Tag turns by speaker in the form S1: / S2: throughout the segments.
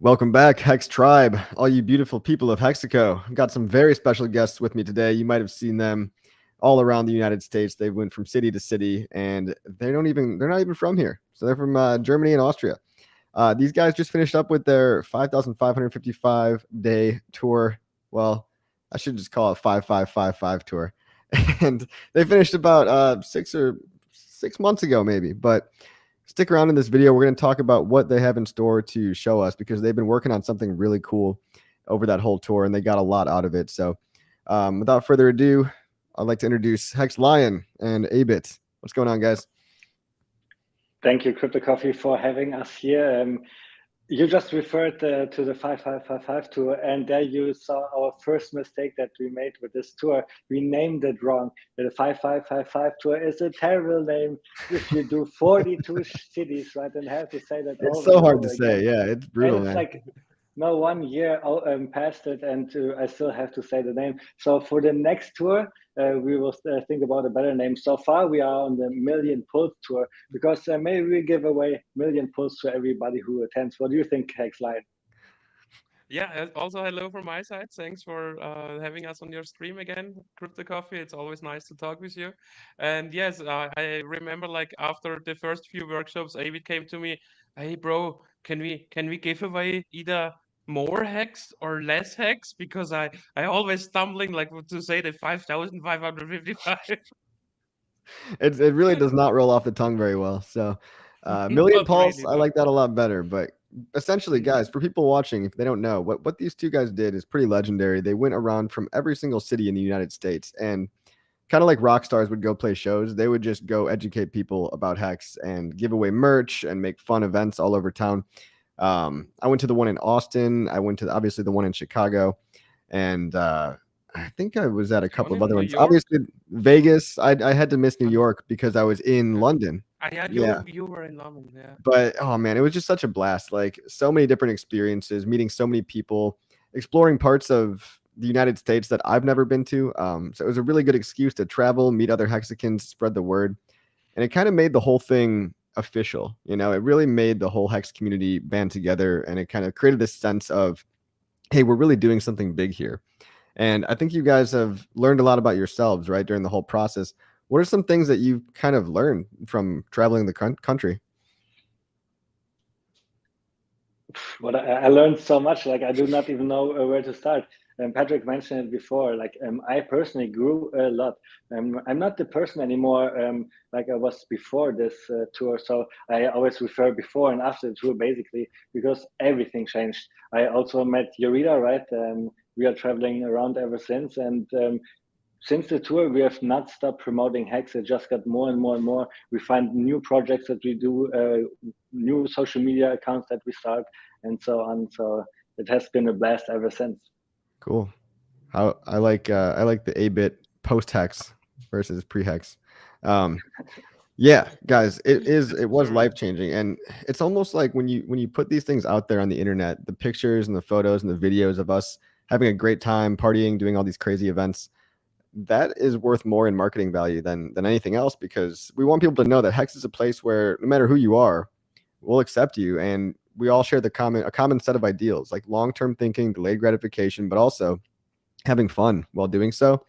S1: Welcome back, Hex Tribe, all you beautiful people of Hexaco. I've got some very special guests with me today. You might have seen them all around the United States. They went from city to city, and they're not even from here. So they're from Germany and Austria. These guys just finished up with their 5,555 day tour. Well, I should just call it 5555 tour. And they finished about 6 months ago, maybe. But stick around in this video. We're going to talk about what they have in store to show us, because they've been working on something really cool over that whole tour, and they got a lot out of it. So without further ado, I'd like to introduce Hex Lion and Abit. What's going on, guys?
S2: Thank you, Crypto Coffee, for having us here. You just referred to the 5555 tour, and there you saw our first mistake that we made with this tour. We named it wrong. The 5555 tour is a terrible name if you do 42 cities, right? And have to say that
S1: it's so hard to say. Yeah, it's brutal,
S2: and it's
S1: man.
S2: like, no, 1 year passed it, and I still have to say the name. So for the next tour, we will think about a better name. So far, we are on the Million Pulse tour, because maybe we give away Million Pulse to everybody who attends. What do you think, Hex Lion?
S3: Yeah, also hello from my side. Thanks for having us on your stream again, Crypto Coffee. It's always nice to talk with you. And yes, I remember like after the first few workshops, David came to me, "Hey bro, can we give away either more hex or less hex? Because I always stumbling like to say the 5,555."
S1: It really does not roll off the tongue very well. So Million
S3: Not
S1: Pulse,
S3: really,
S1: I
S3: no.
S1: like that a lot better. But essentially, guys, for people watching, if they don't know, what these two guys did is pretty legendary. They went around from every single city in the United States, and kind of like rock stars would go play shows, they would just go educate people about Hex and give away merch and make fun events all over town. I went to the one in Austin. I went to obviously the one in Chicago, and I think I was at a couple of other
S3: New
S1: ones.
S3: York?
S1: Obviously, Vegas. I had to miss New York because I was in London.
S3: Yeah,
S1: Yeah,
S3: you were in London, yeah.
S1: but oh man, it was just such a blast. Like so many different experiences, meeting so many people, exploring parts of the United States that I've never been to. So it was a really good excuse to travel, meet other Hexicans, spread the word, and it kind of made the whole thing official. You know, it really made the whole Hex community band together, and it kind of created this sense of, hey, we're really doing something big here. And I think you guys have learned a lot about yourselves, right, during the whole process. What are some things that you've kind of learned from traveling the country?
S2: What I learned so much, like I do not even know where to start. And Patrick mentioned it before, like I personally grew a lot. I'm not the person anymore like I was before this tour. So I always refer before and after the tour, basically, because everything changed. I also met Yorita, right? We are traveling around ever since. And since the tour, we have not stopped promoting Hex. It just got more and more and more. We find new projects that we do, new social media accounts that we start, and so on. So it has been a blast ever since.
S1: Cool. I like the A-bit post hex versus pre hex. Yeah, guys, it was
S3: True.
S1: life changing, and it's almost like when you put these things out there on the internet, the pictures and the photos and the videos of us having a great time partying, doing all these crazy events, that is worth more in marketing value than anything else, because we want people to know that Hex is a place where no matter who you are, we'll accept you, and we all share a common set of ideals, like long-term thinking, delayed gratification, but also having fun while doing so.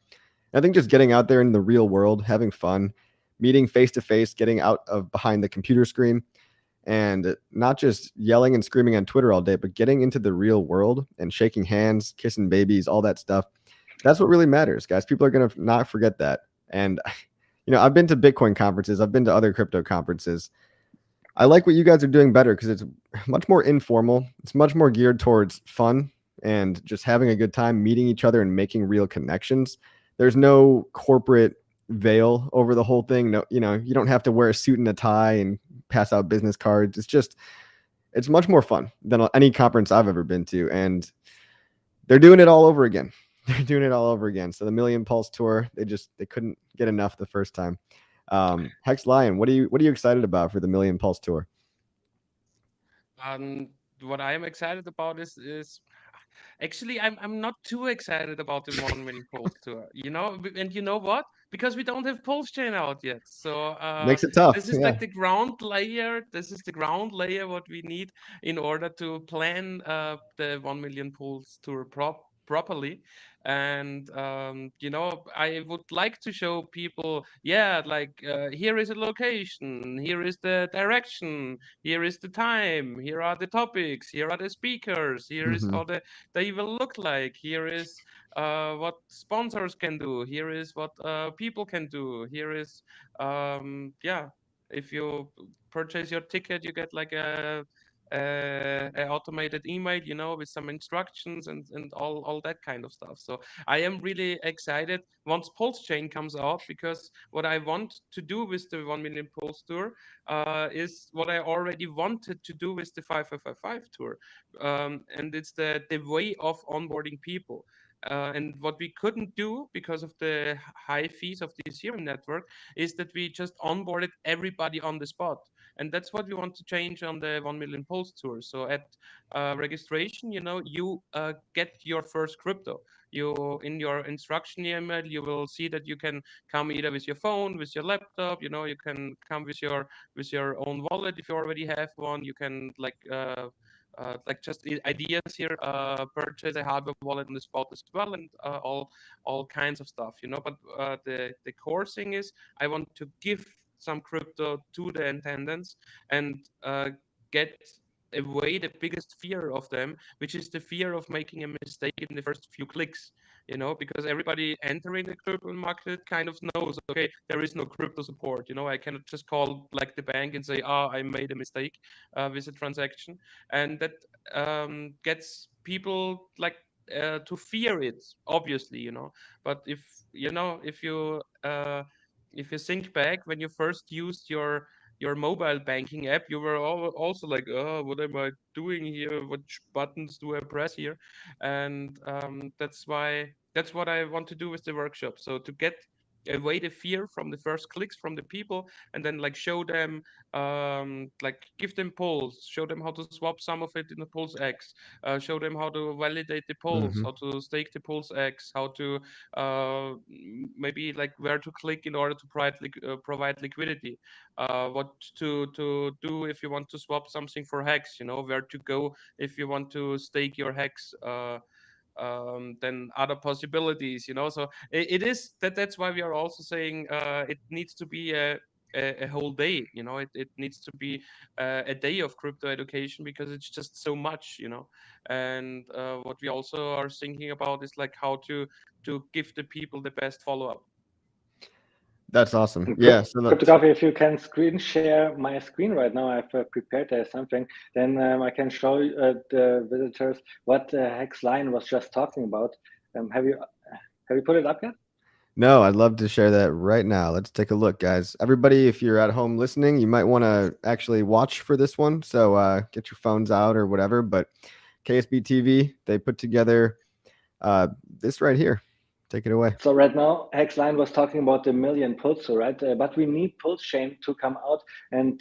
S1: I think just getting out there in the real world, having fun, meeting face to face, getting out of behind the computer screen, and not just yelling and screaming on Twitter all day, but getting into the real world and shaking hands, kissing babies, all that stuff. That's what really matters, guys. People are going to not forget that. And, I've been to Bitcoin conferences. I've been to other crypto conferences. I like what you guys are doing better because it's much more informal. It's much more geared towards fun and just having a good time, meeting each other and making real connections. There's no corporate veil over the whole thing. No, you don't have to wear a suit and a tie and pass out business cards. It's much more fun than any conference I've ever been to. And they're doing it all over again. They're doing it all over again. So the Million Pulse tour, they couldn't get enough the first time. Hex Lion, what are you excited about for the Million Pulse tour?
S3: What I am excited about is Actually, I'm not too excited about the 1 million Pulse tour, you know, and you know what? Because we don't have PulseChain out yet. So
S1: Makes it tough.
S3: this is
S1: Yeah.
S3: like the ground layer. This is the ground layer what we need in order to plan the 1 million Pulse tour properly. And you know, I would like to show people, yeah, like here is a location, here is the direction, here is the time, here are the topics, here are the speakers, here is
S1: Hmm.
S3: how they will look like, here is what sponsors can do, here is what people can do, here is yeah, if you purchase your ticket you get like a automated email, you know, with some instructions and all that kind of stuff. So I am really excited once Pulse Chain comes out, because what I want to do with the 1 million Pulse tour is what I already wanted to do with the 5555 tour, and it's the way of onboarding people. And what we couldn't do because of the high fees of the Ethereum network is that we just onboarded everybody on the spot. And that's what we want to change on the 1 million Pulse tour. So at registration, you know, you get your first crypto. You, in your instruction email, you will see that you can come either with your phone, with your laptop. You know, you can come with your own wallet if you already have one. You can like just ideas here, purchase a hardware wallet on the spot as well, and all kinds of stuff, you know. But the core thing is I want to give some crypto to the attendants and get away the biggest fear of them, which is the fear of making a mistake in the first few clicks, you know, because everybody entering the crypto market kind of knows, okay, there is no crypto support, you know, I cannot just call like the bank and say, ah, I made a mistake with a transaction. And that gets people like to fear it, obviously, you know. But if you know, if you think back when you first used your mobile banking app, you were also like, oh, what am I doing here? Which buttons do I press here? And that's what I want to do with the workshop. So to get away the fear from the first clicks from the people, and then like show them, like give them polls, show them how to swap some of it in the Pulse X, show them how to validate the polls,
S1: Hmm.
S3: how to stake the Pulse X, how to maybe like where to click in order to provide liquidity, what to do if you want to swap something for HEX, you know, where to go if you want to stake your HEX. Then other possibilities, you know. So it is that's why we are also saying it needs to be a whole day, you know. It needs to be a day of crypto education, because it's just so much, you know. And what we also are thinking about is like how to give the people the best follow-up.
S1: That's awesome. Yeah. So
S2: Crypto
S1: that's
S2: Coffee, if you can screen share my screen right now, I've prepared something. Then I can show the visitors what Hex Line was just talking about. Have you put it up yet?
S1: no, I'd love to share that right now. Let's take a look, guys. Everybody, if you're at home listening, you might want to actually watch for this one. So get your phones out or whatever. But KSB TV, they put together this right here. Take it away.
S2: So right now, Hexline was talking about the million pulse, right? But we need pulse chain to come out, and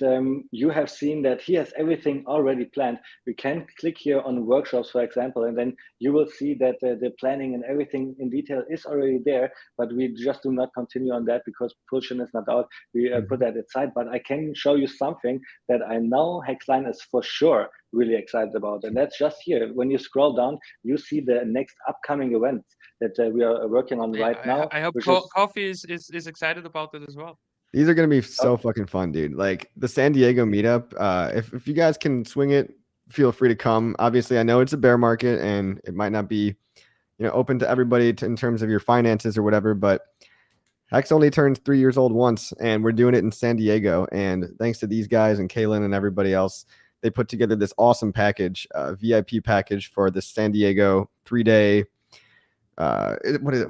S2: you have seen that he has everything already planned. We can click here on workshops, for example, and then you will see that the planning and everything in detail is already there. But we just do not continue on that because pulse chain is not out. We put that aside. But I can show you something that I know Hexline is for sure really excited about, and that's just here. When you scroll down, you see the next upcoming events that we are working on right now.
S3: I hope
S2: Which is
S3: Coffee is excited about it as well.
S1: These are gonna be so fucking fun, dude. Like the San Diego meetup. If you guys can swing it, feel free to come. Obviously, I know it's a bear market and it might not be, open to everybody in terms of your finances or whatever. But Hex only turns 3 years old once, and we're doing it in San Diego. And thanks to these guys and Kaylin and everybody else, they put together this awesome package, VIP package for the San Diego 3-day. What is it?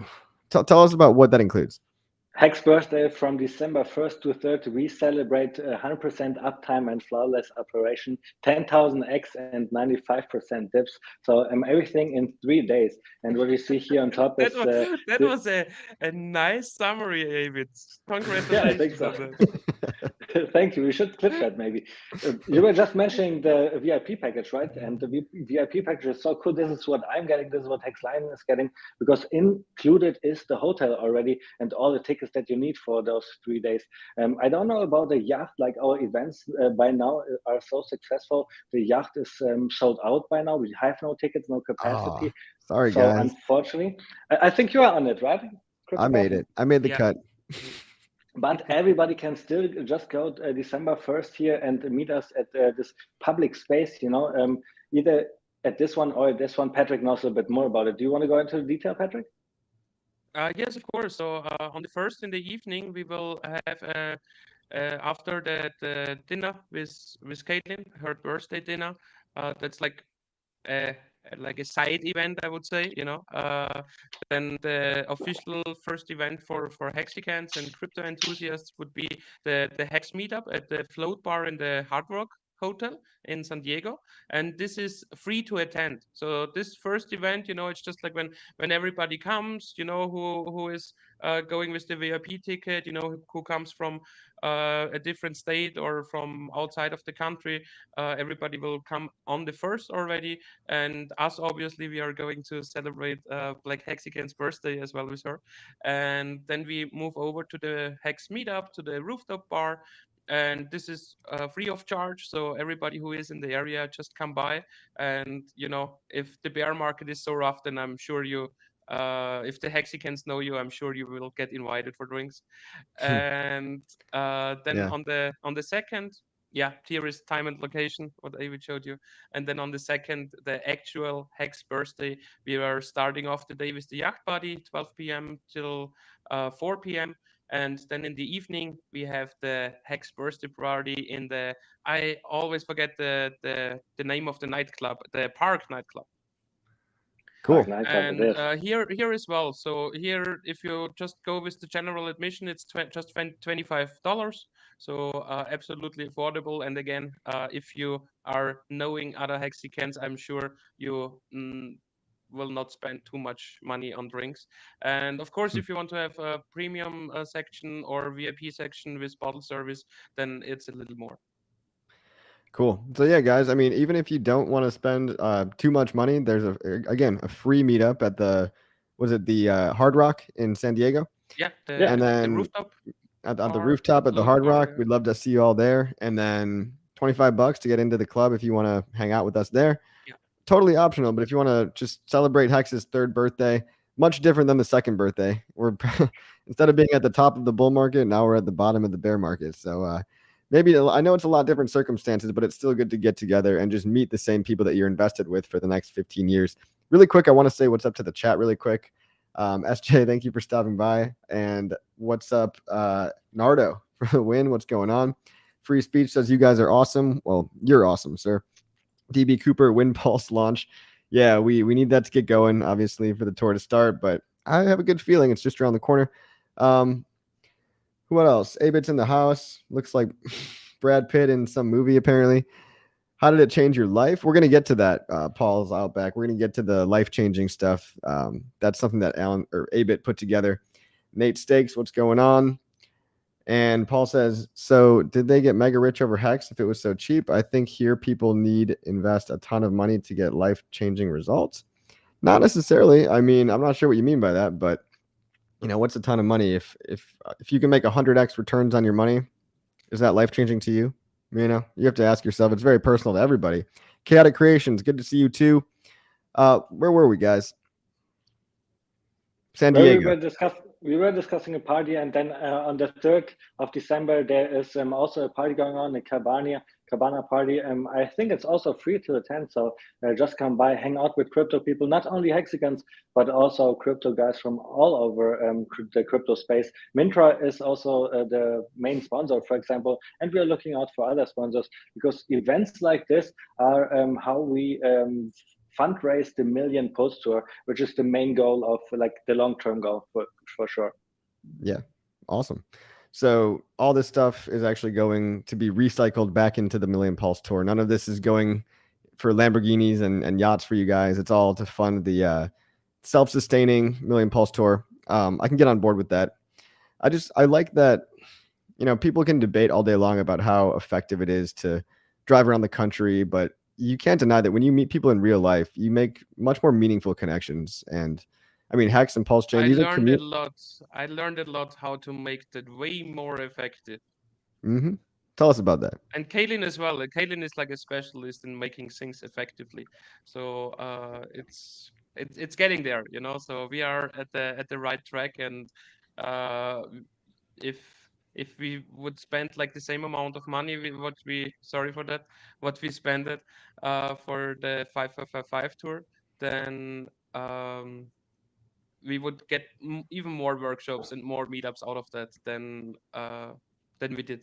S1: Tell us about what that includes.
S2: Hex birthday from December 1st to 3rd. We celebrate 100% uptime and flawless operation, 10,000 X and 95% dips. So everything in 3 days. And what you see here on top is
S3: that was a nice summary, David. Congratulations
S2: yeah, I think so.
S3: on that.
S2: Thank you. We should clip that maybe. You were just mentioning the VIP package, right? And the VIP package is so cool. This is what I'm getting. This is what Hex Line is getting, because included is the hotel already and all the tickets that you need for those 3 days. I don't know about the yacht. Like our events by now are so successful. The yacht is sold out by now. We have no tickets, no capacity.
S1: Sorry,
S2: so
S1: guys.
S2: Unfortunately, I think you are on it, right?
S1: I made it. I made the cut.
S2: But everybody can still just go December 1st here and meet us at this public space, either at this one or at this one. Patrick knows a bit more about it. Do you want to go into detail, Patrick?
S3: Yes, of course. So on the 1st in the evening, we will have after the dinner with Caitlin, her birthday dinner. That's like a side event, I would say, then the official first event for Hexicans and crypto enthusiasts would be the Hex meetup at the Float Bar in the Hard Rock Hotel in San Diego, and this is free to attend. So this first event, it's just like when everybody comes, who is going with the VIP ticket, who comes from a different state or from outside of the country. Everybody will come on the 1st already, and us, obviously, we are going to celebrate Black Hexican's birthday as well with her. And then we move over to the Hex meetup, to the rooftop bar, and this is free of charge. So everybody who is in the area, just come by. And if the bear market is so rough, then I'm sure if the Hexicans know you, I'm sure you will get invited for drinks. And then on the 2nd, here is time and location, what David showed you. And then on the 2nd, the actual Hex birthday, we are starting off the day with the yacht party, 12 p.m. till 4 p.m. And then in the evening, we have the Hex birthday party in I always forget the name of the nightclub, the Park nightclub.
S1: Cool.
S3: And here as well. So here, if you just go with the general admission, it's just $25. So absolutely affordable. And again, if you are knowing other Hexicans, I'm sure you will not spend too much money on drinks. And of course, if you want to have a premium section or VIP section with bottle service, then it's a little more.
S1: Cool. So yeah, guys, I mean, even if you don't want to spend too much money, there's a free meetup at the Hard Rock in San Diego?
S3: Yeah, and then the rooftop.
S1: At the rooftop at the Hard Rock. We'd love to see you all there. And then $25 to get into the club if you want to hang out with us there.
S3: Yeah.
S1: Totally optional, but if you want to just celebrate Hex's 3rd birthday, much different than the 2nd birthday. We're instead of being at the top of the bull market, now we're at the bottom of the bear market. So maybe I know it's a lot different circumstances, but it's still good to get together and just meet the same people that you're invested with for the next 15 years. Really quick, I want to say what's up to the chat really quick. SJ, thank you for stopping by. And what's up, Nardo, for the win? What's going on? Free Speech says you guys are awesome. Well, you're awesome, sir. DB Cooper, Win Pulse launch. Yeah, we need that to get going, obviously, for the tour to start, but I have a good feeling it's just around the corner. What else? Abit's in the house. Looks like Brad Pitt in some movie, apparently. How did it change your life? We're going to get to that. Paul's out back. We're going to get to the life-changing stuff. That's something that Abit put together. Nate Stakes, what's going on? And Paul says, so did they get mega rich over Hex if it was so cheap? I think here people invest a ton of money to get life-changing results. Not necessarily. I mean, I'm not sure what you mean by that, but what's a ton of money? If you can make 100x returns on your money, is that life-changing to you? You have to ask yourself. It's very personal to everybody. Chaotic Creations, good to see you too. Where were we, guys? San Diego.
S2: We were discussing a party, and then on the 3rd of December, there is also a party going on, the Cabana party. I think it's also free to attend, so just come by, hang out with crypto people, not only Hexicans, but also crypto guys from all over the crypto space. Mintra is also the main sponsor, for example, and we are looking out for other sponsors, because events like this are how we fundraise the Million Pulse Tour, which is the main goal of the long-term goal for sure.
S1: Yeah, awesome. So all this stuff is actually going to be recycled back into the Million Pulse Tour. None of this is going for Lamborghinis and yachts for you guys. It's all to fund the self-sustaining Million Pulse Tour. I can get on board with that. I like that you know, people can debate all day long about how effective it is to drive around the country, but you can't deny that when you meet people in real life, you make much more meaningful connections. And I mean, HEX and PulseChain,
S3: I
S1: these are
S3: learned a lot. I learned a lot how to make that way more effective.
S1: Mm-hmm. Tell us about that.
S3: And Kaylin as well. Kaylin is like a specialist in making things effectively. So it's getting there, you know. So we are at the right track, and uh, if if we would spend like the same amount of money, what we sorry for that, what we spend it for the 5555 tour, then we would get even more workshops and more meetups out of that than we did.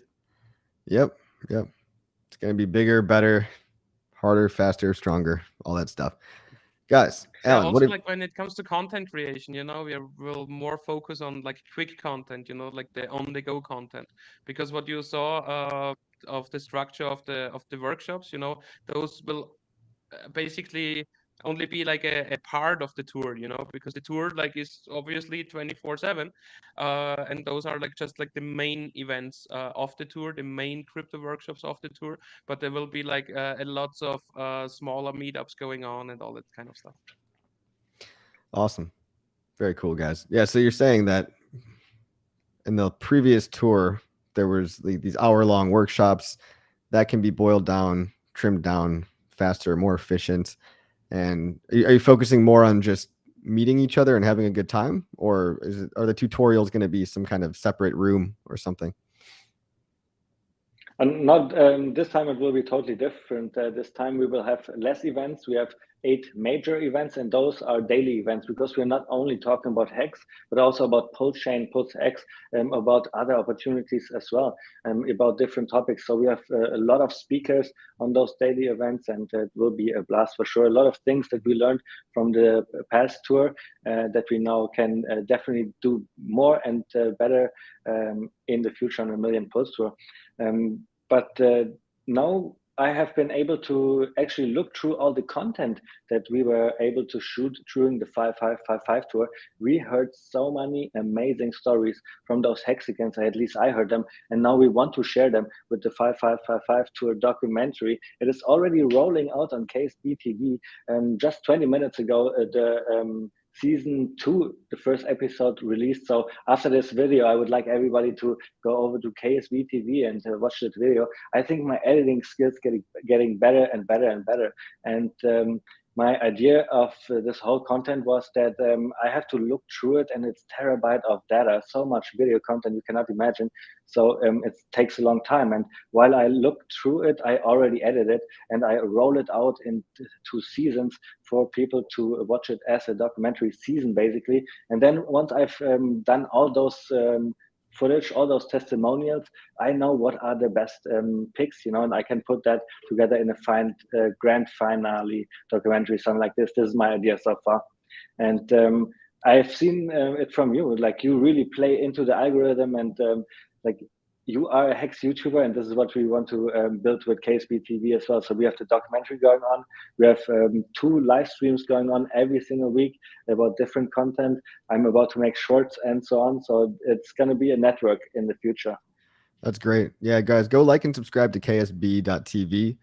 S1: Yep. Yep. It's going to be bigger, better, harder, faster, stronger, all that stuff. Guys,
S3: Yeah,
S1: Alan, what
S3: also
S1: if,
S3: like when it comes to content creation, you know, will more focus on like quick content, you know, like the on-the-go content, because what you saw of the structure of the workshops, you know, those will basically only be like a part of the tour, you know, because the tour like is obviously 24/7, and those are like just like the main events of the tour, the main crypto workshops of the tour, but there will be like a lots of smaller meetups going on and all that kind of stuff.
S1: awesome. Very cool, guys. Yeah. So you're saying that in the previous tour, there was these hour-long workshops that can be boiled down, trimmed down faster, more efficient. And are you focusing more on just meeting each other and having a good time, or are the tutorials going to be some kind of separate room or something?
S2: And not this time it will be totally different. This time we will have less events. We have 8 major events, and those are daily events because we're not only talking about HEX, but also about PulseChain, PulseX, about other opportunities as well, about different topics. So we have a lot of speakers on those daily events, and it will be a blast for sure. A lot of things that we learned from the past tour that we now can definitely do more and better in the future on a Million Pulse tour. But now I have been able to actually look through all the content that we were able to shoot during the 5555 tour. We heard so many amazing stories from those hexagons, at least I heard them, and now we want to share them with the 5555 tour documentary. It is already rolling out on KSB TV. Just 20 minutes ago, the season 2, the first episode released. So after this video, I would like everybody to go over to KSB TV and watch that video. I think my editing skills getting better and better and better. And my idea of this whole content was that I have to look through it, and it's terabyte of data, so much video content you cannot imagine. So it takes a long time. And while I look through it, I already edit it and I roll it out into seasons for people to watch it as a documentary season, basically. And then once I've done all those footage, all those testimonials, I know what are the best picks, you know, and I can put that together in a grand finale documentary, something like this. This is my idea so far. And I've seen it from you, like you really play into the algorithm, and like you are a Hex YouTuber, and this is what we want to build with KSB TV as well. So we have the documentary going on. We have 2 live streams going on every single week about different content. I'm about to make shorts and so on. So it's going to be a network in the future.
S1: That's great. Yeah, guys, go like and subscribe to ksb.tv.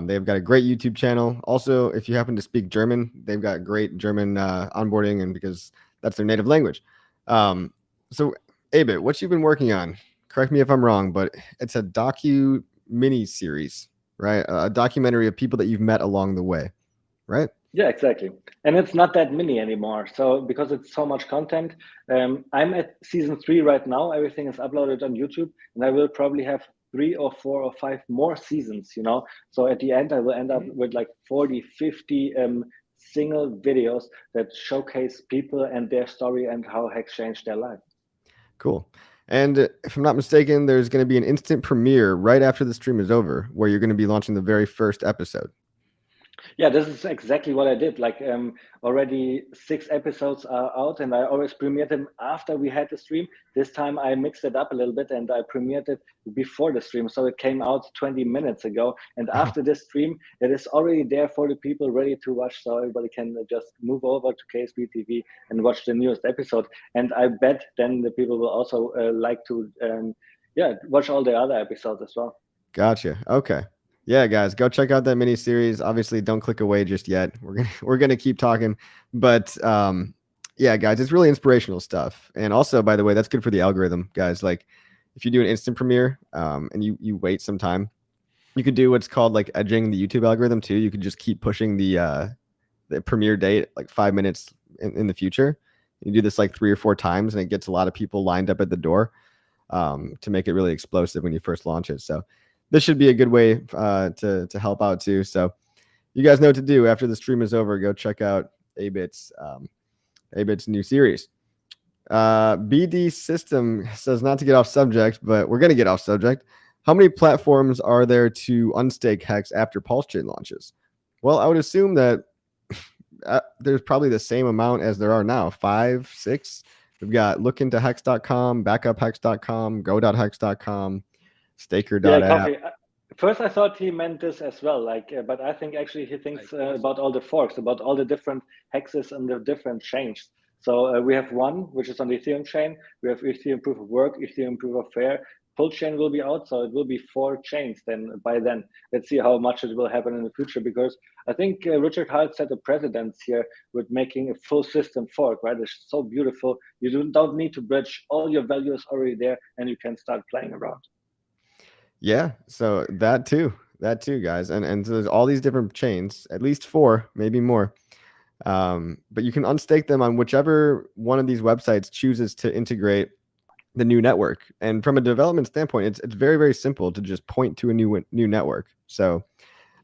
S1: They've got a great YouTube channel. Also, if you happen to speak German, they've got great German onboarding, and because that's their native language. So, Abit, what you've been working on? Correct me if I'm wrong, but it's a mini series, right? A documentary of people that you've met along the way, right?
S2: Yeah, exactly. And it's not that mini anymore. So because it's so much content, I'm at season 3 right now. Everything is uploaded on YouTube, and I will probably have 3 or 4 or 5 more seasons, you know. So at the end, I will end up with like 40, 50 single videos that showcase people and their story and how Hex changed their life.
S1: Cool. And if I'm not mistaken, there's going to be an instant premiere right after the stream is over, where you're going to be launching the very first episode.
S2: Yeah, this is exactly what I did. Like already 6 episodes are out, and I always premiered them after we had the stream. This time I mixed it up a little bit, and I premiered it before the stream. So it came out 20 minutes ago. And after this stream, it is already there for the people ready to watch. So everybody can just move over to KSB TV and watch the newest episode. And I bet then the people will also like to yeah, watch all the other episodes as well.
S1: Gotcha. Okay. Yeah, guys, go check out that mini series. Obviously, don't click away just yet. We're gonna keep talking, but yeah, guys, it's really inspirational stuff. And also, by the way, that's good for the algorithm, guys. Like, if you do an instant premiere, and you wait some time, you could do what's called like edging the YouTube algorithm too. You could just keep pushing the premiere date like 5 minutes in the future. You do this like 3 or 4 times, and it gets a lot of people lined up at the door to make it really explosive when you first launch it. So this should be a good way to help out too. So you guys know what to do after the stream is over. Go check out Abit's new series. BD System says not to get off subject, but we're going to get off subject. How many platforms are there to unstake HEX after PulseChain launches? Well, I would assume that there's probably the same amount as there are now, 5, 6. We've got lookintohex.com, backuphex.com, go.hex.com, staker.app.
S2: Yeah, Coffee. First, I thought he meant this as well, but I think actually he thinks about all the forks, about all the different hexes and the different chains. So we have one, which is on the Ethereum chain. We have Ethereum Proof of Work, Ethereum Proof of Fair. PulseChain will be out, so it will be 4 chains by then. Let's see how much it will happen in the future, because I think Richard Hart set a precedence here with making a full system fork, right? It's so beautiful. You don't need to bridge. All your value is already there, and you can start playing around.
S1: Yeah, so that too, guys, and so there's all these different chains, at least 4, maybe more. But you can unstake them on whichever one of these websites chooses to integrate the new network. And from a development standpoint, it's very, very simple to just point to a new network. So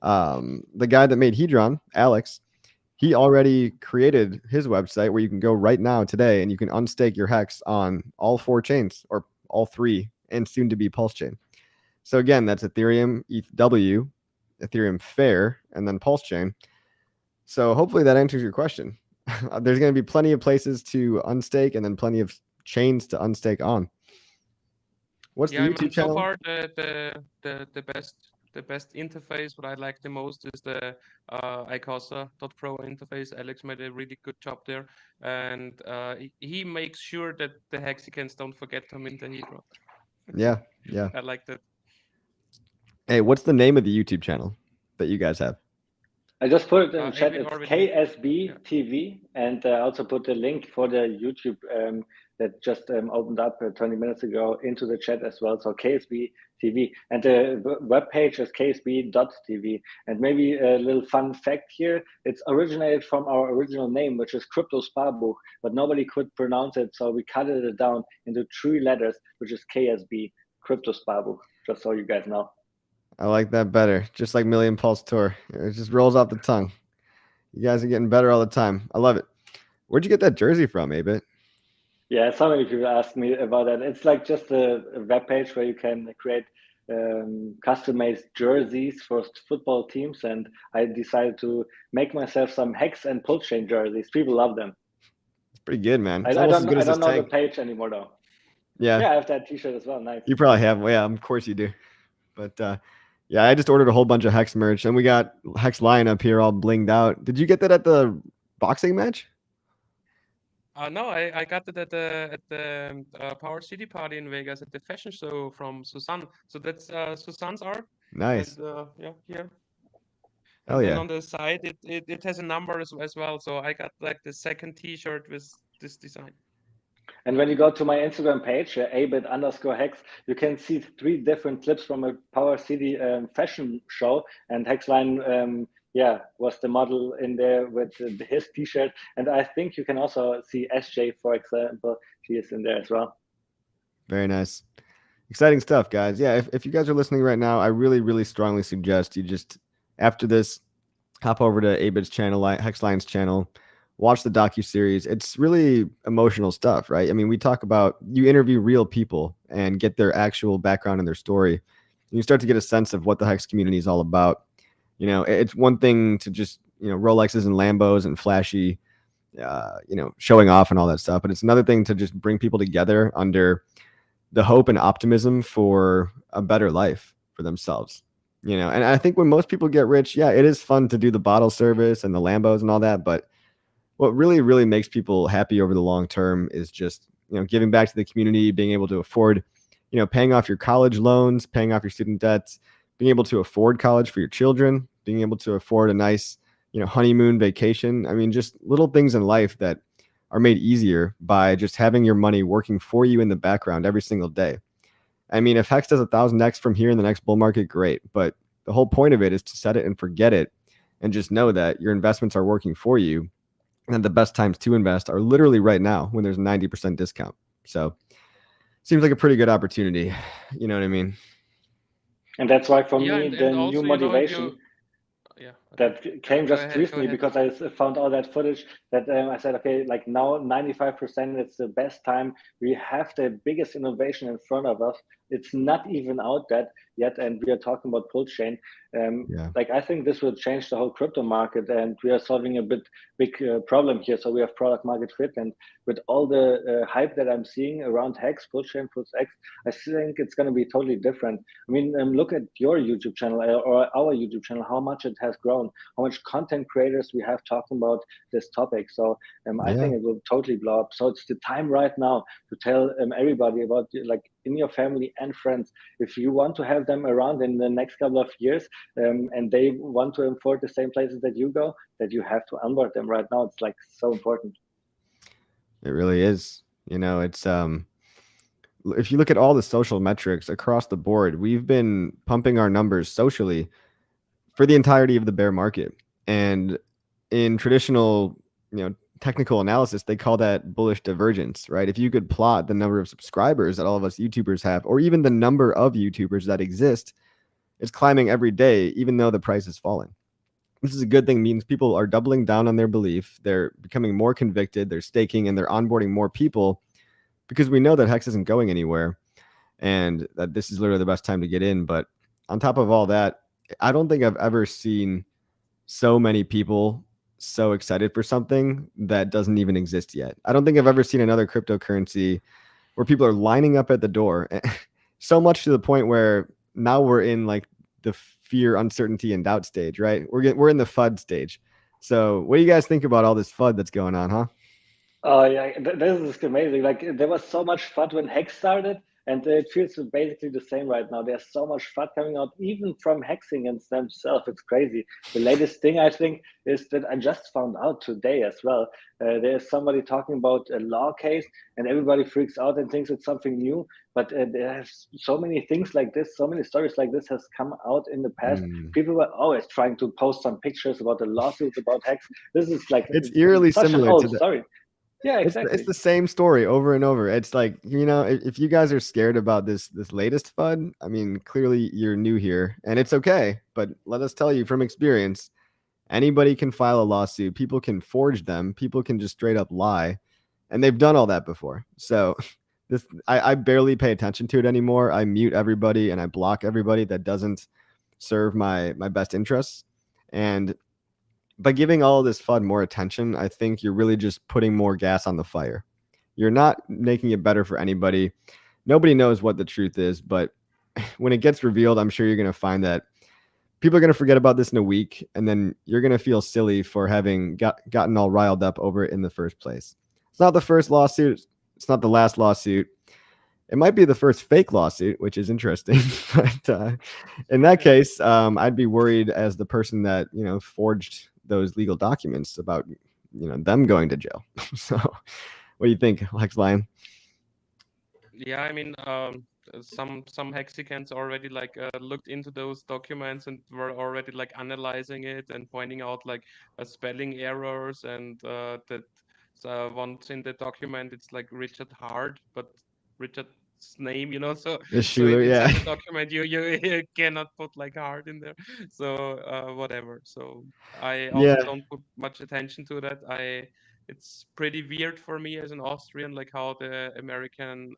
S1: the guy that made Hedron, Alex, he already created his website where you can go right now today and you can unstake your HEX on all 4 chains, or all 3, and soon to be PulseChain. So again, that's Ethereum, ETHW, Ethereum Fair, and then PulseChain. So hopefully that answers your question. There's going to be plenty of places to unstake and then plenty of chains to unstake on. What's the YouTube channel?
S3: So far, the best interface, what I like the most is the icosa.pro interface. Alex made a really good job there, and he makes sure that the hexicans don't forget to mint the Hedron.
S1: Yeah.
S3: I like that.
S1: Hey, what's the name of the YouTube channel that you guys have?
S2: I just put it in the chat. It's KSB TV, and I also put the link for the YouTube that just opened up 20 minutes ago into the chat as well. So KSB TV, and the web page is ksb.tv. And maybe a little fun fact here: it's originated from our original name, which is Crypto Sparbuch, but nobody could pronounce it, so we cut it down into 3 letters, which is KSB, Crypto Sparbuch. Just so you guys know.
S1: I like that better. Just like Million Pulse Tour. It just rolls off the tongue. You guys are getting better all the time. I love it. Where'd you get that jersey from, Abit?
S2: Yeah, so many people ask me about that. It's like just a web page where you can create custom-made jerseys for football teams, and I decided to make myself some HEX and PulseChain jerseys. People love them.
S1: It's pretty good, man.
S2: I don't know the page anymore though. Yeah, I have that T-shirt as well. Nice.
S1: You probably have. Well, yeah, of course you do. But yeah, I just ordered a whole bunch of HEX merch, and we got HEX Lion up here all blinged out. Did you get that at the boxing match?
S3: No, I got it at the Power City party in Vegas at the fashion show from Susan. So that's Susan's art.
S1: Nice.
S3: And, yeah, here.
S1: Hell
S3: and
S1: yeah.
S3: then on the side, it has a number as well. So I got like the second T-shirt with this design.
S2: And when you go to my Instagram page, abit_hex, you can see 3 different clips from a Power City fashion show, and Hexline, was the model in there with his T-shirt. And I think you can also see SJ, for example, she is in there as well.
S1: Very nice. Exciting stuff, guys. Yeah, if you guys are listening right now, I really, really strongly suggest you just, after this, hop over to Abit's channel, Hexline's channel, watch the docu-series. It's really emotional stuff, right? I mean, we talk about, you interview real people and get their actual background and their story. And you start to get a sense of what the Hex community is all about. You know, it's one thing to just, Rolexes and Lambos and flashy, showing off and all that stuff. But it's another thing to just bring people together under the hope and optimism for a better life for themselves. And I think when most people get rich, yeah, it is fun to do the bottle service and the Lambos and all that. But what really, really makes people happy over the long term is just, giving back to the community, being able to afford paying off your college loans, paying off your student debts, being able to afford college for your children, being able to afford a nice, honeymoon vacation. I mean, just little things in life that are made easier by just having your money working for you in the background every single day. I mean, if Hex does 1,000x from here in the next bull market, great. But the whole point of it is to set it and forget it and just know that your investments are working for you. And the best times to invest are literally right now when there's 90% discount. So seems like a pretty good opportunity. You know what I mean?
S2: And that's why for
S3: Yeah,
S2: me,
S3: and
S2: the
S3: also,
S2: new
S3: if
S2: motivation
S3: you, yeah, okay.
S2: that came
S3: Go
S2: just
S3: ahead, go
S2: recently
S3: ahead.
S2: because I found all that footage that I said, okay, like now 95%, it's the best time. We have the biggest innovation in front of us. It's not even out that yet, and we are talking about PulseChain.
S1: Yeah.
S2: Like I think this will change the whole crypto market, and we are solving a big problem here. So we have product market fit, and with all the hype that I'm seeing around Hex, PulseChain, PulseX, I think it's going to be totally different. I mean, look at your YouTube channel or our YouTube channel, how much it has grown, how much content creators we have talking about this topic. So I think it will totally blow up. So it's the time right now to tell everybody about, like, in your family and friends, if you want to have them around in the next couple of years, and they want to afford the same places that you go, that you have to onboard them right now. It's like so important.
S1: It really is. It's if you look at all the social metrics across the board, we've been pumping our numbers socially for the entirety of the bear market. And in traditional, technical analysis, they call that bullish divergence, right? If you could plot the number of subscribers that all of us YouTubers have, or even the number of YouTubers that exist, it's climbing every day, even though the price is falling. This is a good thing. It means people are doubling down on their belief. They're becoming more convicted. They're staking and they're onboarding more people because we know that Hex isn't going anywhere and that this is literally the best time to get in. But on top of all that, I don't think I've ever seen so many people so excited for something that doesn't even exist yet. I don't think I've ever seen another cryptocurrency where people are lining up at the door so much to the point where now we're in like the fear, uncertainty, and doubt stage, right? We're in the FUD stage. So what do you guys think about all this FUD that's going on, huh?
S2: Oh yeah, this is amazing. Like there was so much fun when Hex started, and it feels basically the same right now. There's so much fun coming out, even from hexing and themselves. It's crazy. The latest thing I think is that I just found out today as well. There's somebody talking about a law case, and everybody freaks out and thinks it's something new. But there's so many things like this, so many stories like this has come out in the past. People were always trying to post some pictures about the lawsuits about Hex. This is like
S1: It's eerily
S2: such an
S1: similar to
S2: old
S1: the
S2: story. Yeah, exactly.
S1: It's the same story over and over. It's like, if you guys are scared about this latest FUD, I mean, clearly you're new here and it's okay. But let us tell you from experience, anybody can file a lawsuit. People can forge them. People can just straight up lie. And they've done all that before. So I barely pay attention to it anymore. I mute everybody and I block everybody that doesn't serve my best interests. And by giving all of this FUD more attention, I think you're really just putting more gas on the fire. You're not making it better for anybody. Nobody knows what the truth is, but when it gets revealed, I'm sure you're going to find that people are going to forget about this in a week, and then you're going to feel silly for having gotten all riled up over it in the first place. It's not the first lawsuit. It's not the last lawsuit. It might be the first fake lawsuit, which is interesting. But in that case, I'd be worried as the person that, forged those legal documents about, them going to jail. So what do you think, Lex Lion?
S3: Yeah, I mean, some hexicans already like looked into those documents and were already like analyzing it and pointing out like spelling errors and that once in the document it's like Richard Hart, but Richard's name, so
S1: The
S3: so
S1: Schuler,
S3: inside
S1: yeah.
S3: the document you cannot put like Hart in there. So whatever. So I also
S1: Yeah,
S3: don't put much attention to that. It's pretty weird for me as an Austrian, like how the American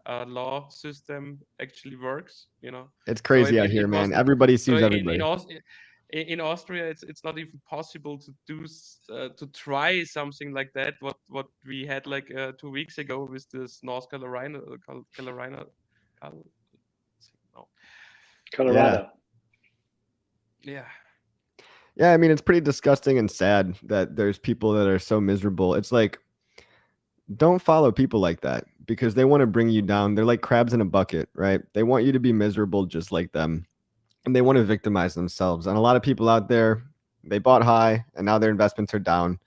S3: law system actually works,
S1: it's
S3: So
S1: crazy out here,
S3: it
S1: man.
S3: wasn't.
S1: Everybody
S3: So
S1: sues everybody.
S3: in Austria, it's not even possible to to try something like that. What we had like 2 weeks ago with this North Carolina, Cal- no.
S1: Yeah.
S2: Colorado.
S3: Yeah.
S1: Yeah, I mean, it's pretty disgusting and sad that there's people that are so miserable. It's like, don't follow people like that. because they want to bring you down. They're like crabs in a bucket, right? They want you to be miserable just like them, and they want to victimize themselves. And a lot of people out there, they bought high and now their investments are down.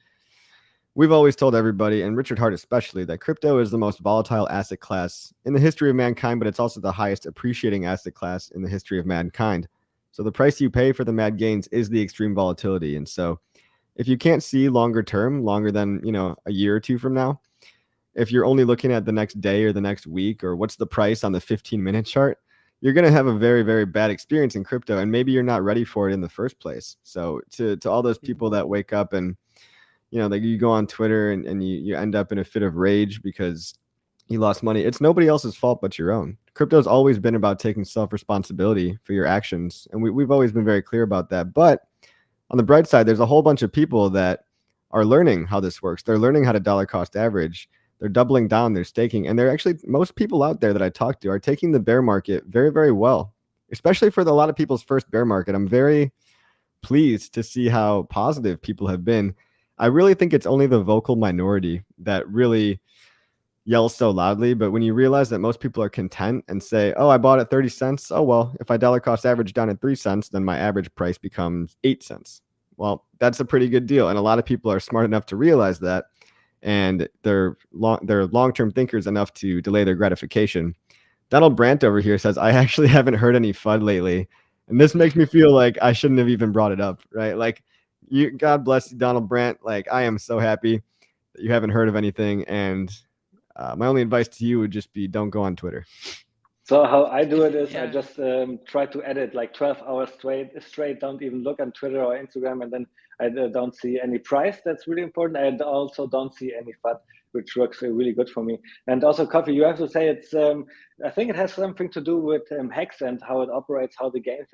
S1: We've always told everybody, and Richard Hart especially, that crypto is the most volatile asset class in the history of mankind, but it's also the highest appreciating asset class in the history of mankind. So the price you pay for the mad gains is the extreme volatility. And so if you can't see longer term, longer than, a year or two from now, if you're only looking at the next day or the next week or what's the price on the 15-minute chart, you're going to have a very, very bad experience in crypto, and maybe you're not ready for it in the first place. So to all those people that wake up and like you go on Twitter and you end up in a fit of rage because you lost money, it's nobody else's fault but your own. Crypto's always been about taking self-responsibility for your actions, and we've always been very clear about that. But on the bright side, there's a whole bunch of people that are learning how this works. They're learning how to dollar cost average. They're doubling down, they're staking, and they're actually, most people out there that I talk to are taking the bear market very, very well, especially for a lot of people's first bear market. I'm very pleased to see how positive people have been. I really think it's only the vocal minority that really yells so loudly, but when you realize that most people are content and say, oh, I bought at 30 cents. Oh, well, if I dollar cost average down at 3 cents, then my average price becomes 8 cents. Well, that's a pretty good deal. And a lot of people are smart enough to realize that, and they're long-term thinkers enough to delay their gratification. Donald Brandt over here says, I actually haven't heard any FUD lately. And this makes me feel like I shouldn't have even brought it up, right? Like, God bless you, Donald Brandt. Like, I am so happy that you haven't heard of anything. And my only advice to you would just be don't go on Twitter.
S2: So how I do it is I just try to edit like 12 hours straight, don't even look on Twitter or Instagram, and then I don't see any price. That's really important. I also don't see any FUD, which works really good for me. And also, Coffee, you have to say it's, I think it has something to do with HEX and how it operates, how the game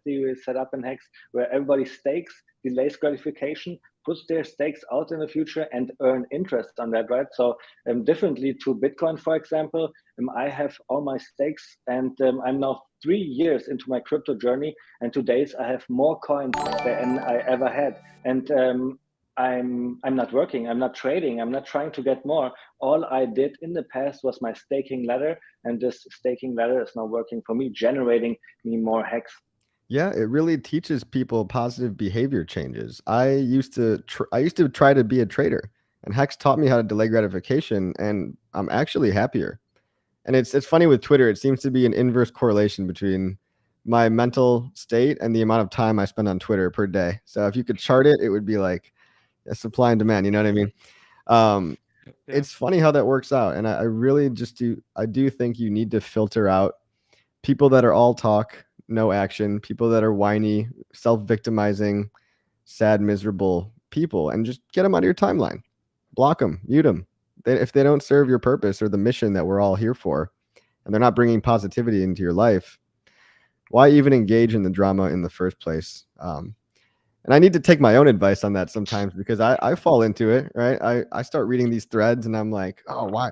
S2: theory is set up in HEX, where everybody stakes, delays gratification, puts their stakes out in the future and earn interest on that, right? So differently to Bitcoin, for example, I have all my stakes, and I'm now 3 years into my crypto journey, and to date I have more coins than I ever had. And I'm not working, I'm not trading, I'm not trying to get more. All I did in the past was my staking ladder, and this staking ladder is now working for me, generating me more HEX.
S1: Yeah, it really teaches people positive behavior changes. I used to try to be a trader, and Hex taught me how to delay gratification, and I'm actually happier. And it's funny with Twitter, it seems to be an inverse correlation between my mental state and the amount of time I spend on Twitter per day. So if you could chart it, it would be like a supply and demand, you know what I mean? It's funny how that works out. And I really I do think you need to filter out people that are all talk, no action, people that are whiny, self-victimizing, sad, miserable people, and just get them out of your timeline. Block them, mute them. If they don't serve your purpose or the mission that we're all here for, and they're not bringing positivity into your life, why even engage in the drama in the first place? And I need to take my own advice on that sometimes, because I fall into it, right? I start reading these threads and I'm like, oh, why?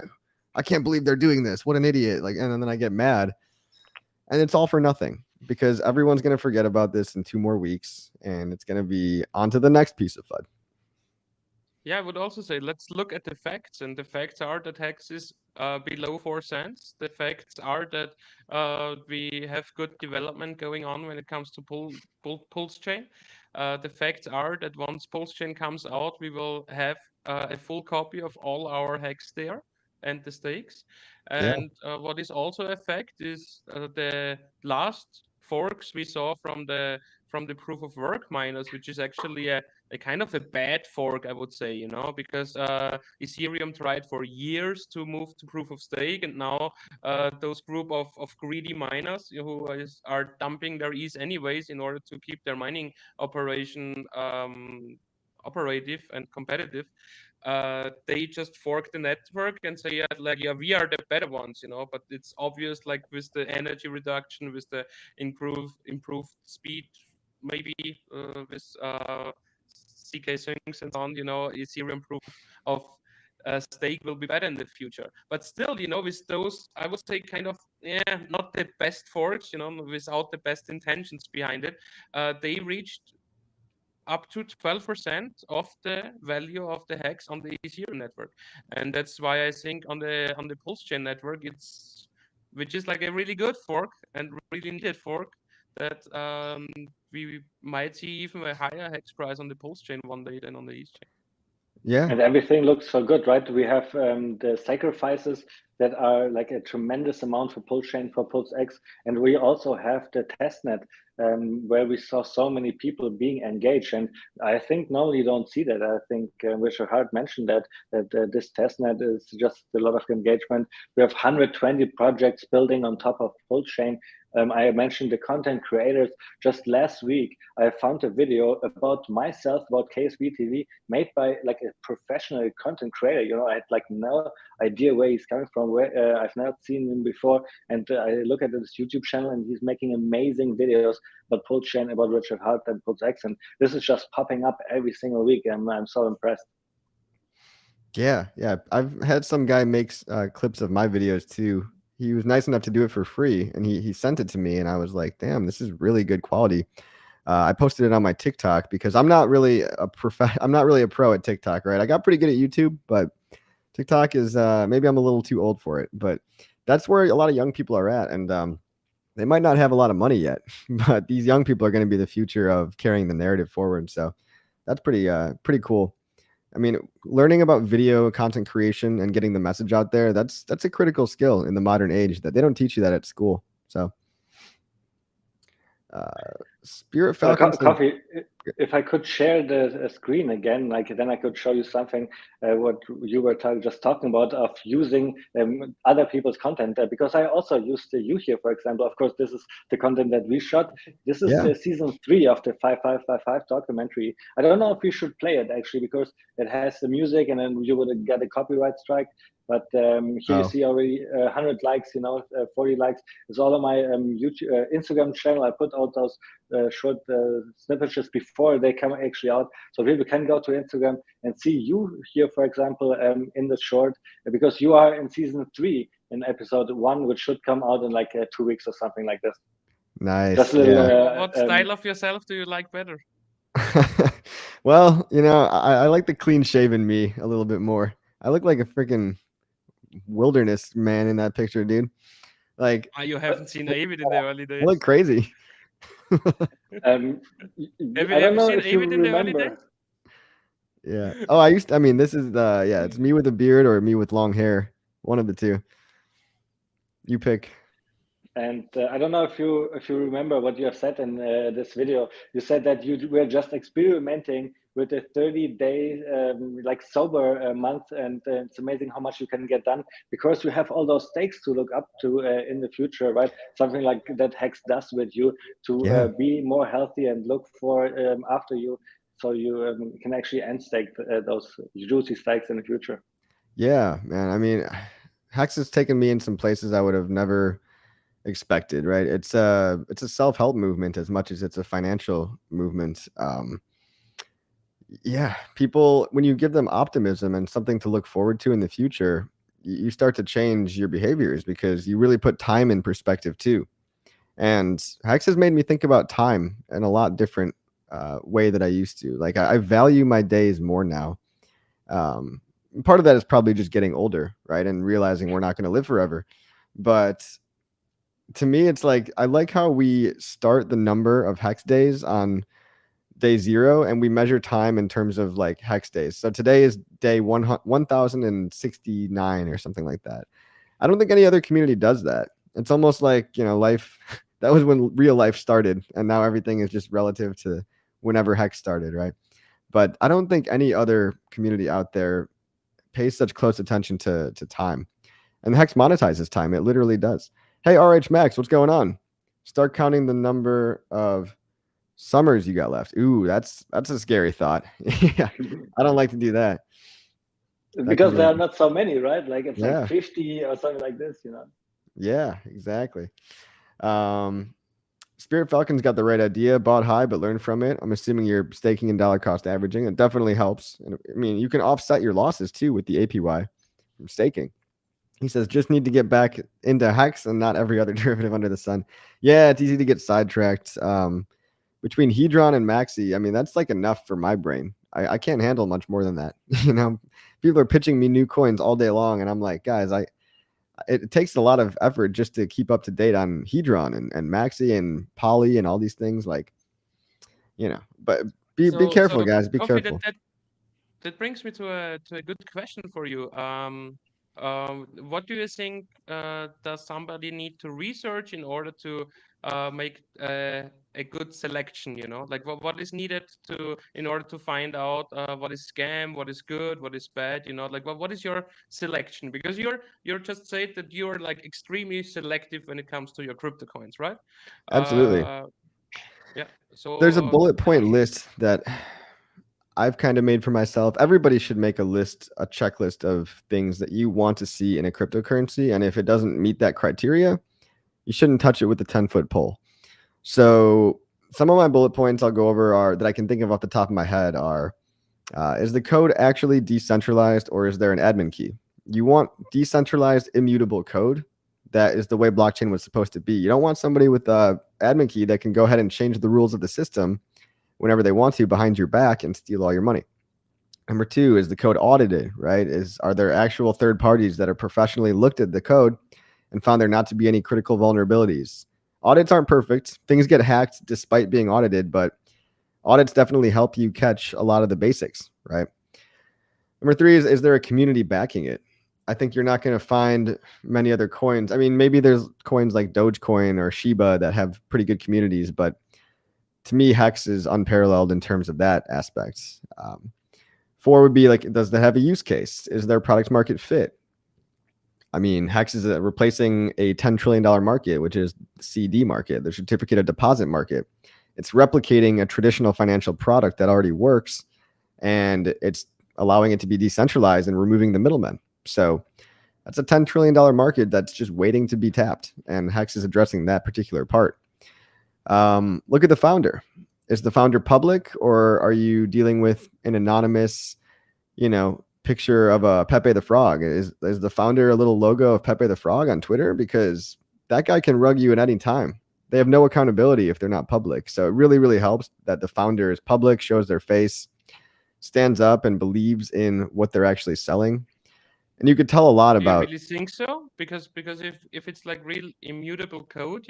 S1: I can't believe they're doing this. What an idiot. Like, and then I get mad, and it's all for nothing, because everyone's going to forget about this in 2 more weeks, and it's going to be on to the next piece of FUD.
S3: Yeah, I would also say let's look at the facts, and the facts are that HEX is below 4 cents. The facts are that we have good development going on when it comes to PulseChain. The facts are that once PulseChain comes out, we will have a full copy of all our HEX there and the stakes. And what is also a fact is the last forks we saw from the proof of work miners, which is actually a kind of a bad fork, I would say, because Ethereum tried for years to move to proof of stake, and now those group of greedy miners who are dumping their ETH anyways in order to keep their mining operation operative and competitive, they just fork the network and say, yeah, we are the better ones, but it's obvious, like with the energy reduction, with the improved speed, maybe with CK swings and so on, Ethereum proof of stake will be better in the future. But still, with those, I would say kind of, not the best forks, without the best intentions behind it, they reached up to 12% of the value of the HEX on the Ethereum network. And that's why I think on the PulseChain network, which is like a really good fork and really needed fork, that we might see even a higher HEX price on the PulseChain one day than on the ETH chain.
S1: Yeah.
S2: And everything looks so good, right? We have the sacrifices that are like a tremendous amount for PulseChain, for PulseX, and we also have the testnet where we saw so many people being engaged. And I think normally you don't see that. I think Richard Hart mentioned that this testnet is just a lot of engagement. We have 120 projects building on top of PulseChain. I mentioned the content creators. Just last week, I found a video about myself, about KSV TV, made by like a professional content creator. You know, I had like no idea where he's coming from. Where I've not seen him before, and I look at his YouTube channel, and he's making amazing videos about PulseChain, about Richard Hart and PulseX, and this is just popping up every single week, and I'm so impressed.
S1: Yeah, I've had some guy makes clips of my videos too. He was nice enough to do it for free, and he sent it to me, and I was like, damn, this is really good quality. I posted it on my TikTok because I'm not really a pro at TikTok, right? I got pretty good at YouTube, but TikTok is maybe I'm a little too old for it. But that's where a lot of young people are at, and they might not have a lot of money yet, but these young people are going to be the future of carrying the narrative forward. So that's pretty cool. I mean, learning about video content creation and getting the message out there, that's a critical skill in the modern age that they don't teach you that at school. So Spirit Falcon.
S2: Coffee, if I could share the screen again, like then I could show you something what you were just talking about of using other people's content, because I also used you here, for example. Of course, this is the content that we shot. This is season 3 of the 5555 documentary. I don't know if we should play it actually, because it has the music and then you would get a copyright strike. But here you see already 100 likes, 40 likes. It's all on my YouTube, Instagram channel. I put out those short snippets before they come actually out, so people can go to Instagram and see you here, for example, in the short, because you are in season 3 in episode 1, which should come out in like 2 weeks or something like this.
S1: Nice.
S2: Just a little,
S3: what style of yourself do you like better?
S1: Well, I like the clean shaven me a little bit more. I look like a freaking wilderness man in that picture, dude. Like,
S3: you haven't seen David in the early days.
S1: I look crazy.
S3: Have you seen David in the early days?
S1: Yeah. Oh, this is it's me with a beard or me with long hair. One of the two. You pick. And
S2: I don't know if you remember what you have said in this video. You said that you were just experimenting with a 30-day like sober month, and it's amazing how much you can get done because you have all those stakes to look up to in the future, right? Something like that HEX does with you to be more healthy and look for after you, so you can actually end stake those juicy stakes in the future.
S1: Yeah, man. I mean, HEX has taken me in some places I would have never expected, right? It's a self-help movement as much as it's a financial movement. People, when you give them optimism and something to look forward to in the future, you start to change your behaviors because you really put time in perspective too. And HEX has made me think about time in a lot different way that I used to. Like I value my days more now. Part of that is probably just getting older, right? And realizing we're not going to live forever. But to me, it's like, I like how we start the number of HEX days on day 0 and we measure time in terms of like HEX days. So today is day 1069 or something like that. I don't think any other community does that. It's almost like, life, that was when real life started, and now everything is just relative to whenever HEX started, right? But I don't think any other community out there pays such close attention to time. And HEX monetizes time. It literally does. Hey, RH Max, what's going on? Start counting the number of summers you got left. Ooh, that's a scary thought. Yeah, I don't like to do that.
S2: Because there are not so many, right? Like it's like 50 or something like this,
S1: Yeah, exactly. Spirit Falcon's got the right idea. Bought high, but learn from it. I'm assuming you're staking and dollar cost averaging. It definitely helps. And I mean, you can offset your losses too with the APY from staking. He says, just need to get back into HEX and not every other derivative under the sun. Yeah, it's easy to get sidetracked. But between Hedron and Maxi, I mean, that's like enough for my brain. I can't handle much more than that. You know, people are pitching me new coins all day long, and I'm like, guys, it takes a lot of effort just to keep up to date on Hedron and Maxi and Poly and all these things. Like, you know, but be careful, guys. Be
S3: Coffee,
S1: careful.
S3: that brings me to a good question for you. What do you think does somebody need to research in order to make a good selection? You know, like what is needed in order to find out what is scam, what is good, what is bad? You know, like what is your selection? Because you're just said that you're like extremely selective when it comes to your crypto coins, right?
S1: Absolutely.
S3: Yeah. So
S1: There's a bullet
S3: tell
S1: point
S3: me.
S1: list that I've kind of made for myself. Everybody should make a checklist of things that you want to see in a cryptocurrency. And if it doesn't meet that criteria, you shouldn't touch it with a 10-foot pole. So some of my bullet points I'll go over that I can think of off the top of my head are, is the code actually decentralized or is there an admin key? You want decentralized, immutable code. That is the way blockchain was supposed to be. You don't want somebody with an admin key that can go ahead and change the rules of the system whenever they want to behind your back and steal all your money. Number two, is the code audited, right? Are there actual third parties that are professionally looked at the code and found there not to be any critical vulnerabilities? Audits aren't perfect. Things get hacked despite being audited, but audits definitely help you catch a lot of the basics, right? Number three is there a community backing it? I think you're not going to find many other coins. I mean, maybe there's coins like Dogecoin or Shiba that have pretty good communities, but to me, Hex is unparalleled in terms of that aspect. Four would be like, does that have a use case? Is there product market fit? I mean, Hex is replacing a $10 trillion market, which is the CD market, the certificate of deposit market. It's replicating a traditional financial product that already works, and it's allowing it to be decentralized and removing the middlemen. So that's a $10 trillion market that's just waiting to be tapped, and Hex is addressing that particular part. Look at the founder. Is the founder public, or are you dealing with an anonymous, picture of a Pepe the Frog? Is the founder a little logo of Pepe the Frog on Twitter? Because that guy can rug you at any time. They have no accountability if they're not public. So it really, really helps that the founder is public, shows their face, stands up, and believes in what they're actually selling. And you could tell a lot about.
S3: Do you really think so? Because if it's like real immutable code,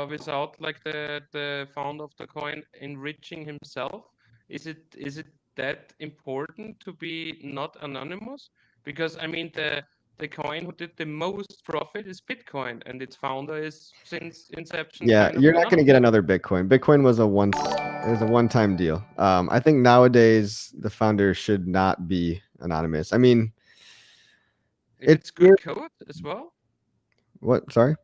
S3: without like the founder of the coin enriching himself, is it that important to be not anonymous? Because I mean the coin who did the most profit is Bitcoin, and its founder is since inception.
S1: Yeah,
S3: kind of
S1: you're not going to
S3: anonymous.
S1: get another Bitcoin. Bitcoin was a one-time deal. I think nowadays the founder should not be anonymous. I mean,
S3: If it's good code as well.
S1: What? Sorry.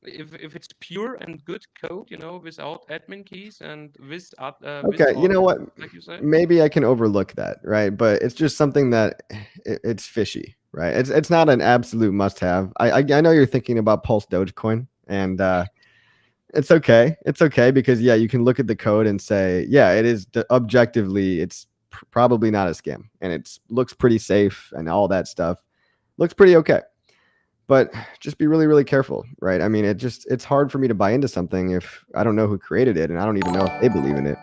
S3: If it's pure and good code, without admin keys and with
S1: Okay, you know what?
S3: like you said.
S1: Maybe I can overlook that, right? But it's just something that it's fishy, right? It's not an absolute must-have. I know you're thinking about Pulse Dogecoin, and it's okay. It's okay because you can look at the code and say, it is objectively, it's probably not a scam, and it looks pretty safe and all that stuff. Looks pretty okay. But just be really, really careful, right? I mean, it's hard for me to buy into something if I don't know who created it and I don't even know if they believe in it.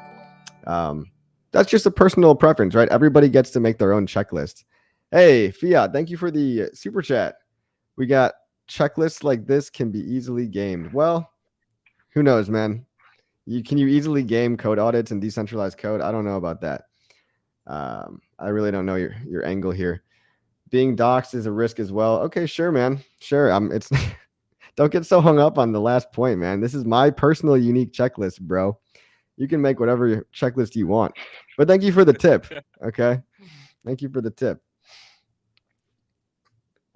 S1: That's just a personal preference, right? Everybody gets to make their own checklist. Hey, Fiat, thank you for the super chat. We got checklists like this can be easily gamed. Well, who knows, man? Can you easily game code audits and decentralized code? I don't know about that. I really don't know your angle here. Being doxxed is a risk as well. Okay, sure, man. Sure. It's don't get so hung up on the last point, man. This is my personal unique checklist, bro. You can make whatever checklist you want. But thank you for the tip. Okay. Thank you for the tip.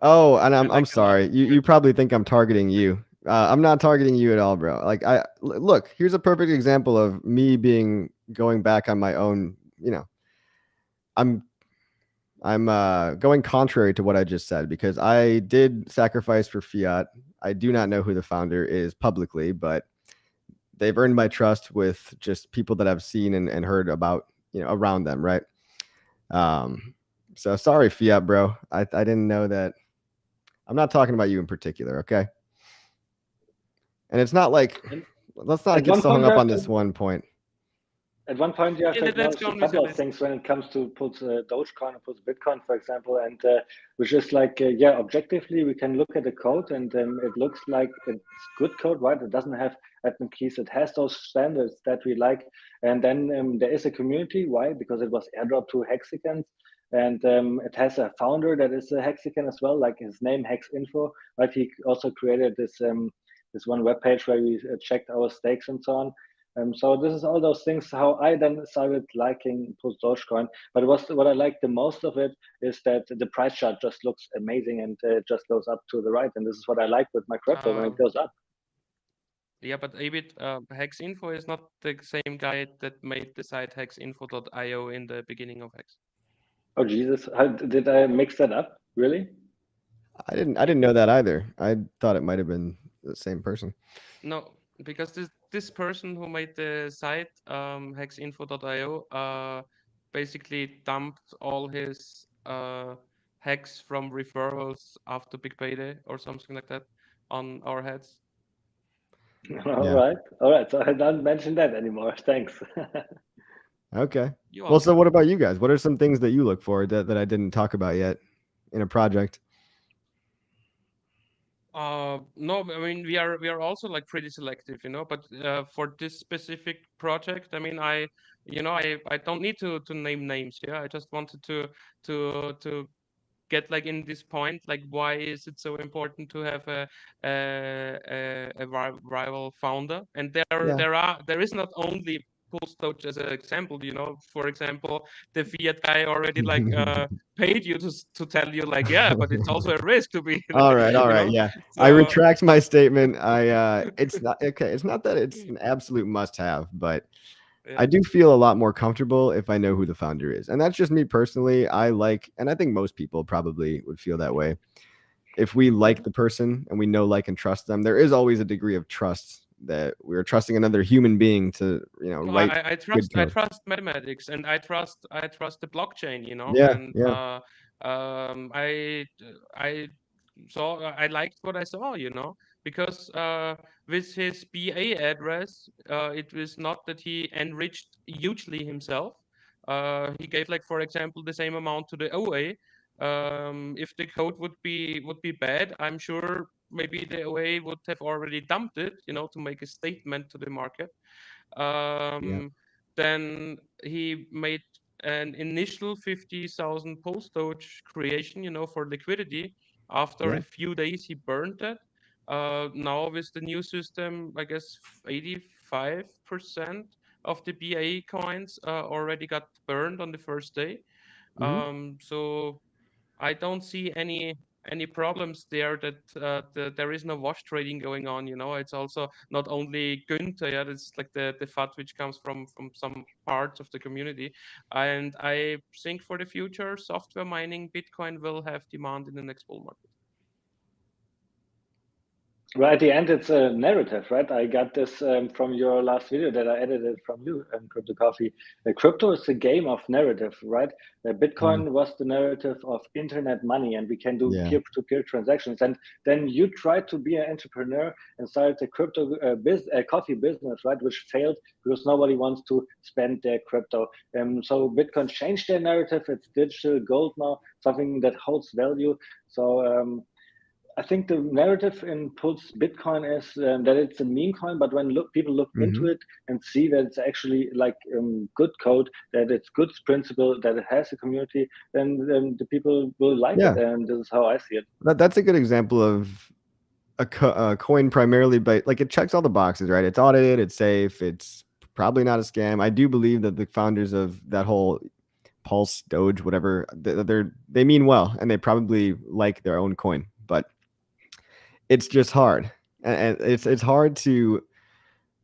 S1: Oh, and I'm sorry. You probably think I'm targeting you. I'm not targeting you at all, bro. Like look, here's a perfect example of me going back on my own, I'm going contrary to what I just said because I did sacrifice for Fiat. I do not know who the founder is publicly, but they've earned my trust with just people that I've seen and heard about, around them, right? So sorry, Fiat, bro. I didn't know that. I'm not talking about you in particular, okay? And it's not like, let's not
S2: At
S1: get
S2: one
S1: so hung
S2: point, you
S1: up
S2: have
S1: on
S2: to
S1: this one point.
S2: At one point, you have
S3: Yeah,
S2: to
S3: let's
S2: acknowledge
S3: go
S2: a
S3: on with
S2: couple
S3: your
S2: of
S3: list.
S2: things when it comes to put Dogecoin and put Bitcoin, for example, and which is like, yeah, objectively, we can look at the code and it looks like it's good code, right? It doesn't have admin keys. It has those standards that we like. And then there is a community. Why? Because it was airdropped to Hexicans. And it has a founder that is a Hexican as well, like his name, Hex Info, right? He also created this one web page where we checked our stakes and so on. So this is all those things how I then started liking Pulse Dogecoin. But what I like the most of it is that the price chart just looks amazing and it just goes up to the right. And this is what I like with my crypto when it goes up.
S3: Yeah, but Abit, Hex Info is not the same guy that made the site hexinfo.io in the beginning of Hex.
S2: Oh Jesus, how, did I mix that up? Really?
S1: I didn't know that either. I thought it might have been the same person.
S3: No, because this person who made the site hexinfo.io basically dumped all his hex from referrals after Big Payday or something like that on our heads.
S2: All right. So I don't mention that anymore. Thanks.
S1: Okay.
S3: You
S1: Well, so
S3: also.
S1: what about you guys? What are some things that you look for that I didn't talk about yet in a project?
S3: No, I mean we are also like pretty selective, but for this specific project, I mean I don't need to name names, yeah. I just wanted to get like in this point, like why is it so important to have a rival founder? And there is not only Pulse as an example, for example, the Fiat guy already like paid you to tell you like, yeah, but it's also a risk to be
S1: All right. Yeah. I
S3: So
S1: retract my statement. It's not okay. It's not that it's an absolute must have, but
S3: yeah.
S1: I do feel a lot more comfortable if I know who the founder is. And that's just me personally. And I think most people probably would feel that way. If we like the person and we know, like, and trust them, there is always a degree of trust that we're trusting another human being to,
S3: No,
S1: write
S3: I
S1: good
S3: I
S1: code.
S3: trust mathematics and I trust the blockchain,
S1: Yeah.
S3: and
S1: Yeah.
S3: I saw I liked what I saw, because with his BA address, it was not that he enriched hugely himself. He gave, like, for example, the same amount to the OA. If the code would be bad, I'm sure maybe the OA would have already dumped it, to make a statement to the market.
S1: Yeah.
S3: Then he made an initial 50,000 post Doge creation, for liquidity. After
S1: Yeah.
S3: a few days, he burned it. Now with the new system, I guess 85% of the BA coins already got burned on the first day.
S1: Mhm.
S3: So I don't see any problems there that there is no wash trading going on. It's also not only Günther, yeah, it's like the FAT which comes from some parts of the community. And I think for the future, software mining Bitcoin will have demand in the next bull market.
S2: Well, at the end, it's a narrative, right? I got this from your last video that I edited from you, Crypto Coffee. Crypto is a game of narrative, right? Bitcoin was the narrative of internet money, and we can do
S1: Yeah.
S2: peer-to-peer transactions. And then you tried to be an entrepreneur and started a crypto coffee business, right? Which failed because nobody wants to spend their crypto. So Bitcoin changed their narrative. It's digital gold now, something that holds value. So I think the narrative in Pulse Bitcoin is that it's a meme coin, but when people look into
S1: Mhm.
S2: it and see that it's actually like good code, that it's good principle, that it has a community, then the people will like
S1: Yeah.
S2: it, and this is how I see it.
S1: That's a good example of a coin primarily, but like it checks all the boxes, right? It's audited, it's safe, it's probably not a scam. I do believe that the founders of that whole Pulse Doge, whatever, they mean well, and they probably like their own coin, but it's just hard, and it's hard to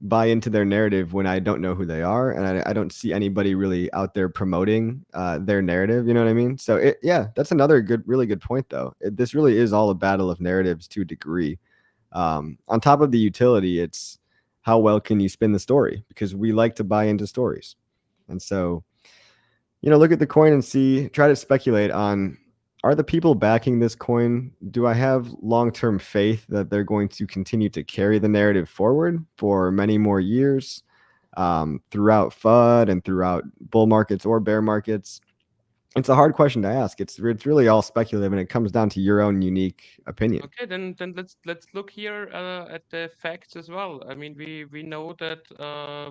S1: buy into their narrative when I don't know who they are, and I don't see anybody really out there promoting their narrative. You know what I mean? So yeah, that's another really good point, though. This really is all a battle of narratives to a degree. On top of the utility, it's how well can you spin the story, because we like to buy into stories. And so, look at the coin and try to speculate on are the people backing this coin, do I have long-term faith that they're going to continue to carry the narrative forward for many more years, throughout FUD and throughout bull markets or bear markets? It's a hard question to ask. It's really all speculative, and it comes down to your own unique opinion.
S3: Okay, then let's look here at the facts as well. I mean, we know that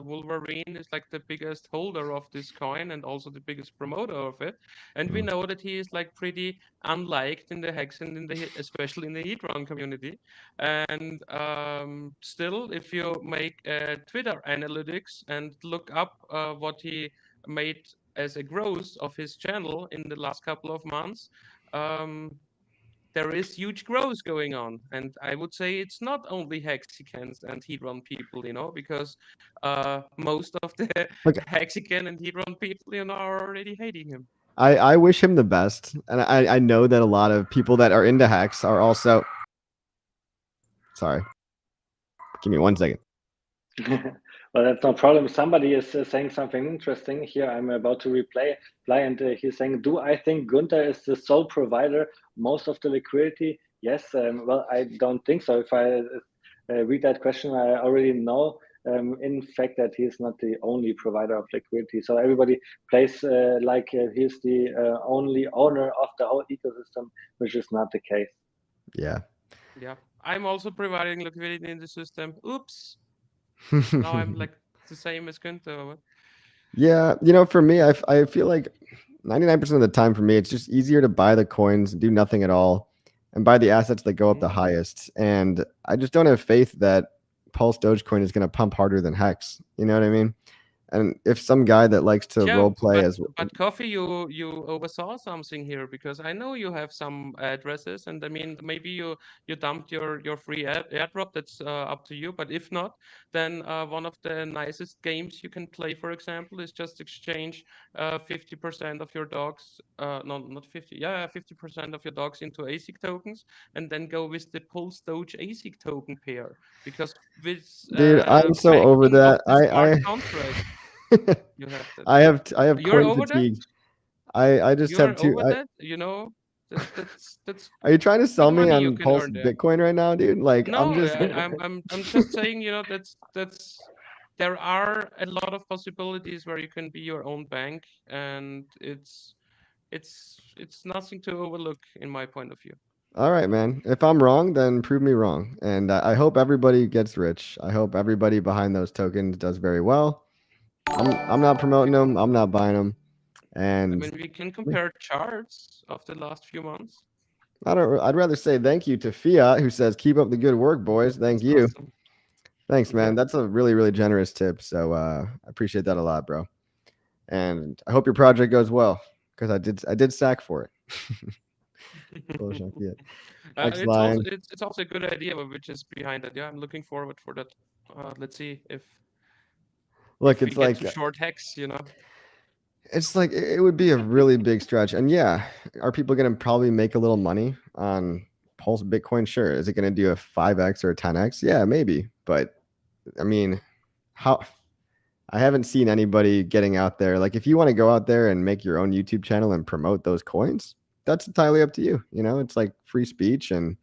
S3: Wolverine is like the biggest holder of this coin and also the biggest promoter of it, and we know that he is like pretty unliked in the Hex and especially in the Hedron community. And still, if you make Twitter analytics and look up what he made as a growth of his channel in the last couple of months. There is huge growth going on. And I would say it's not only Hexicans and Hedron people, because most of the
S1: Look,
S3: Hexican and Hedron people, are already hating him.
S1: I wish him the best, and I know that a lot of people that are into Hex are also. Sorry, give me 1 second.
S2: Well, that's no problem. Somebody is saying something interesting here. I'm about to reply, and he's saying, "Do I think Gunther is the sole provider most of the liquidity?" Yes. Well, I don't think so. If I read that question, I already know. In fact, that he's not the only provider of liquidity. So everybody plays like he's the only owner of the whole ecosystem, which is not the case.
S1: Yeah.
S3: Yeah. I'm also providing liquidity in the system. Oops. Now I'm like the same as Günther.
S1: Yeah, for me, I feel like 99% of the time for me, it's just easier to buy the coins, do nothing at all, and buy the assets that go up the highest. And I just don't have faith that Pulse Dogecoin is going to pump harder than Hex. You know what I mean? And if some guy that likes to role play
S3: but Coffee, you oversaw something here, because I know you have some addresses, and I mean maybe you dumped your free airdrop. That's up to you. But if not, then one of the nicest games you can play, for example, is just exchange 50% of your dogs. No, not 50. Yeah, 50% of your dogs into ASIC tokens, and then go with the Pulse Doge ASIC token pair, because with
S1: dude, I'm so over
S3: backing of
S1: that.
S3: the smart contract. You have that.
S1: I have
S3: You're
S1: coin
S3: over
S1: fatigue.
S3: that?
S1: I just have
S3: You're
S1: two.
S3: over that? That's
S1: Are you trying to
S3: good
S1: sell me
S3: money you
S1: on
S3: can
S1: Pulse
S3: earn there.
S1: Bitcoin right now, dude? Like
S3: No, I'm just saying, that's there are a lot of possibilities where you can be your own bank, and it's nothing to overlook in my point of view.
S1: All right, man. If I'm wrong, then prove me wrong. And I hope everybody gets rich. I hope everybody behind those tokens does very well. I'm not promoting them. I'm not buying them.
S3: I
S1: And
S3: mean, we can compare charts of the last few months.
S1: I'd rather say thank you to Fiat, who says, "Keep up the good work, boys." Thank
S3: That's
S1: you.
S3: awesome.
S1: Thanks, man.
S3: Yeah.
S1: That's a really, really generous tip. So I appreciate that a lot, bro. And I hope your project goes well, because I did sack for it. Bullish on Fiat. X-Line.
S3: It's also a good idea which is behind it. Yeah, I'm looking forward for that. Let's see if
S1: Look,
S3: we
S1: it's
S3: get
S1: like
S3: to short Hex.
S1: it's like it would be a really big stretch. And yeah, are people going to probably make a little money on Pulse Bitcoin? Sure. Is it going to do a 5x or a 10x? Yeah, maybe. But I mean, how I haven't seen anybody getting out there. Like, if you want to go out there and make your own YouTube channel and promote those coins, that's entirely up to you. It's like free speech, and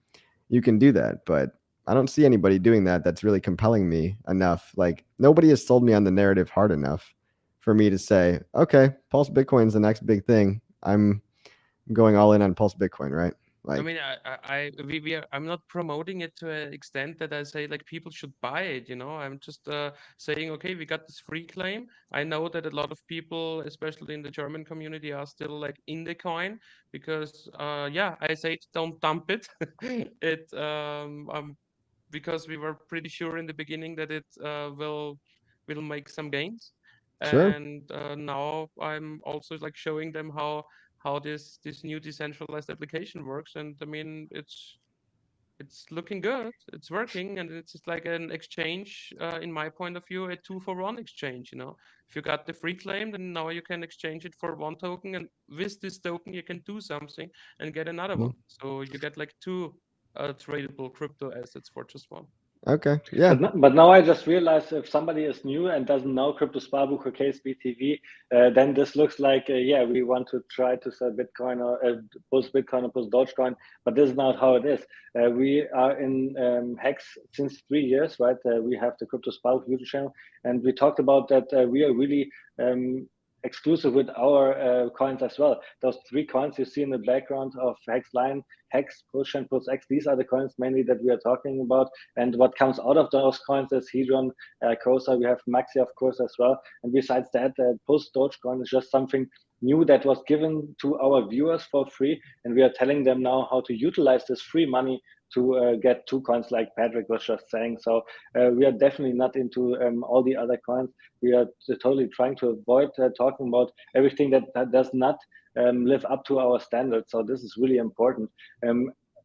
S1: you can do that. But I don't see anybody doing that that's really compelling me enough. Like, nobody has sold me on the narrative hard enough for me to say, okay, Pulse Bitcoin's the next big thing. I'm going all in on Pulse Bitcoin, right?
S3: I
S1: Like,
S3: mean, I'm not promoting it to an extent that I say like people should buy it. I'm just saying, okay, we got this free claim. I know that a lot of people, especially in the German community, are still like in the coin because, yeah, I say don't dump it. Because we were pretty sure in the beginning that it will make some gains,
S1: sure.
S3: and now I'm also like showing them how this new decentralized application works, and I mean it's looking good, it's working, and it's just like an exchange, in my point of view, a 2-for-1 exchange. If you got the free claim, then now you can exchange it for one token, and with this token you can do something and get another one, so you get like two tradable crypto assets for just one.
S1: Okay. Yeah.
S2: But now I just realized if somebody is new and doesn't know Crypto Sparbook or KSBTV, then this looks like, yeah, we want to try to sell Bitcoin or post Bitcoin or post Dogecoin, but this is not how it is. We are in HEX since 3 years, right? We have the Crypto Sparbook YouTube channel, and we talked about that we are really exclusive with our coins as well. Those 3 coins you see in the background of HEX Line, HEX, PulseChain, PulseX, these are the coins mainly that we are talking about. And what comes out of those coins is Hedron, Cosa, we have Maxi, of course, as well. And besides that, Post Dogecoin is just something new that was given to our viewers for free. And we are telling them now how to utilize this free money to get 2 coins like Patrick was just saying. So we are definitely not into all the other coins. We are totally trying to avoid talking about everything that does not live up to our standards. So this is really important.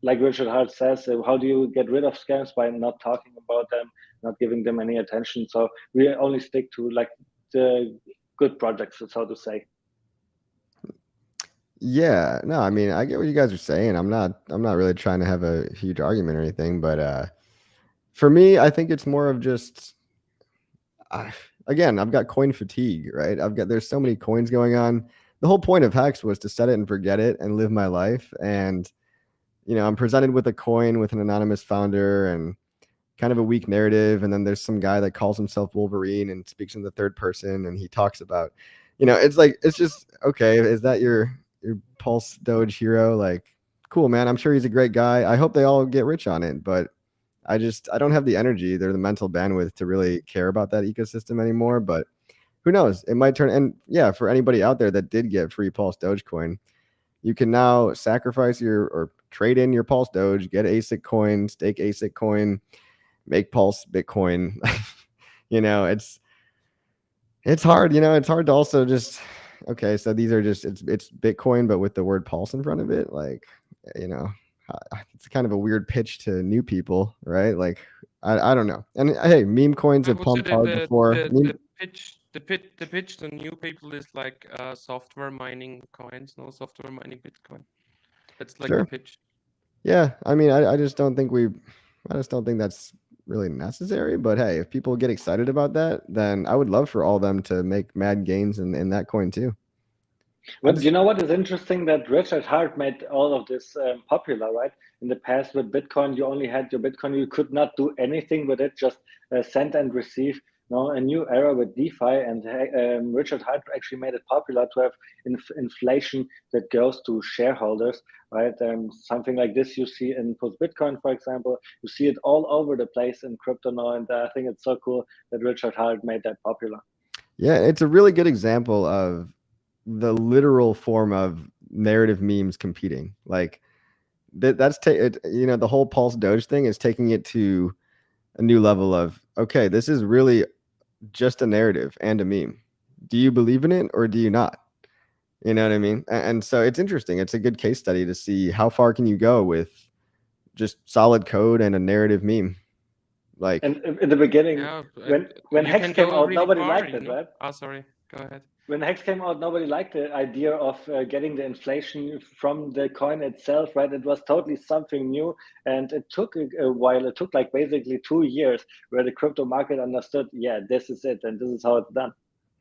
S2: Like Richard Hart says, how do you get rid of scams? By not talking about them, not giving them any attention. So we only stick to like the good projects, so to say.
S1: Yeah, no, I mean, I get what you guys are saying. I'm not really trying to have a huge argument or anything, but for me, I think it's more of just again, I've got coin fatigue, right? There's so many coins going on. The whole point of Hex was to set it and forget it and live my life. And I'm presented with a coin with an anonymous founder and kind of a weak narrative, and then there's some guy that calls himself Wolverine and speaks in the third person, and he talks about, it's like, it's just, okay, is that your Pulse Doge hero? Like, cool, man, I'm sure he's a great guy. I hope they all get rich on it, but I don't have the energy or the mental bandwidth to really care about that ecosystem anymore. But who knows, it might turn. And yeah, for anybody out there that did get free Pulse Dogecoin, you can now sacrifice or trade in your Pulse Doge, get ASIC coin, stake ASIC coin, make Pulse Bitcoin. It's hard. It's hard to also just, okay, so these are just, it's Bitcoin, but with the word Pulse in front of it. Like, it's kind of a weird pitch to new people, right? Like, I don't know. And hey, meme coins have pumped hard before.
S3: The pitch to new people is like software mining coins, no software mining Bitcoin. That's like the pitch.
S1: Yeah, I mean, I just don't think that's really necessary. But hey, if people get excited about that, then I would love for all of them to make mad gains in that coin too.
S2: Well, you know what is interesting? That Richard Hart made all of this popular, right? In the past with Bitcoin, you only had your Bitcoin. You could not do anything with it, just send and receive. A new era with DeFi, and Richard Hart actually made it popular to have inflation that goes to shareholders, right? Something like this you see in post Bitcoin, for example. You see it all over the place in crypto now, and I think it's so cool that Richard Hart made that popular.
S1: Yeah, it's a really good example of the literal form of narrative memes competing. Like that's the whole Pulse Doge thing is taking it to a new level of, okay, this is really just a narrative and a meme. Do you believe in it or do you not? You know what I mean? And so it's interesting. It's a good case study to see how far can you go with just solid code and a narrative meme. Like,
S2: and in the beginning, when HEX came out,
S3: really
S2: nobody liked it, right?
S3: Oh, sorry. Go ahead.
S2: When HEX came out, nobody liked the idea of getting the inflation from the coin itself, right? It was totally something new, and it took a while. It took like basically 2 years where the crypto market understood, yeah, this is it, and this is how it's done.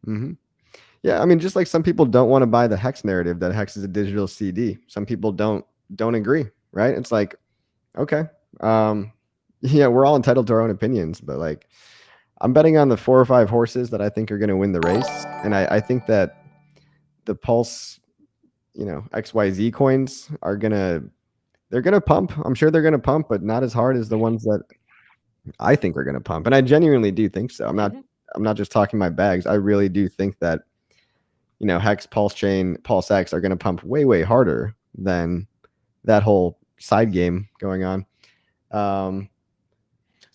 S1: Mm-hmm. Yeah, I mean, just like some people don't want to buy the HEX narrative that HEX is a digital CD. Some people don't agree, right? It's like, okay, yeah, we're all entitled to our own opinions, but like, I'm betting on the 4 or 5 horses that I think are going to win the race. And I think that the Pulse, XYZ coins they're going to pump. I'm sure they're going to pump, but not as hard as the ones that I think are going to pump. And I genuinely do think so. I'm not just talking my bags. I really do think that, HEX, PulseChain, PulseX are going to pump way, way harder than that whole side game going on.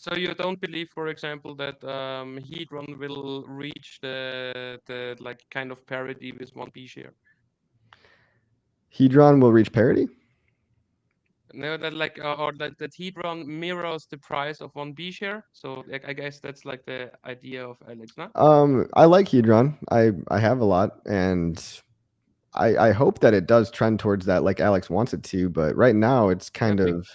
S3: So you don't believe, for example, that Hedron will reach the like kind of parity with 1B share?
S1: Hedron will reach parity?
S3: No, that like or that Hedron mirrors the price of 1B share. So I guess that's like the idea of Alex, no?
S1: I like Hedron. I have a lot, and I hope that it does trend towards that, like Alex wants it to. But right now, it's kind of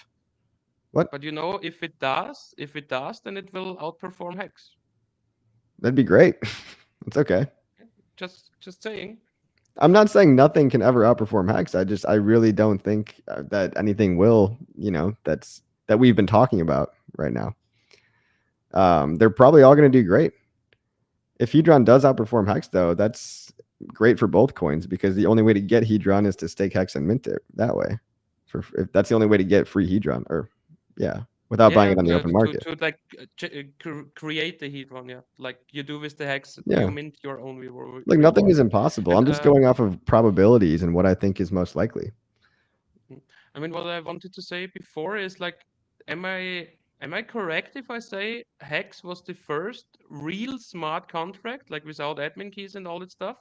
S1: What?
S3: But you know, if it does, then it will outperform Hex.
S1: That'd be great. It's okay.
S3: Just saying.
S1: I'm not saying nothing can ever outperform Hex. I really don't think that anything will. That we've been talking about right now. They're probably all going to do great. If Hedron does outperform Hex, though, that's great for both coins because the only way to get Hedron is to stake Hex and mint it that way. If that's the only way to get free Hedron, without buying it on the open market.
S3: To like create the Hedron, like you do with the Hex,
S1: Yeah.
S3: you mint your own reward.
S1: Like nothing is impossible. I'm just going off of probabilities and what I think is most likely.
S3: I mean, what I wanted to say before is like, am I correct if I say Hex was the first real smart contract, like without admin keys and all that stuff,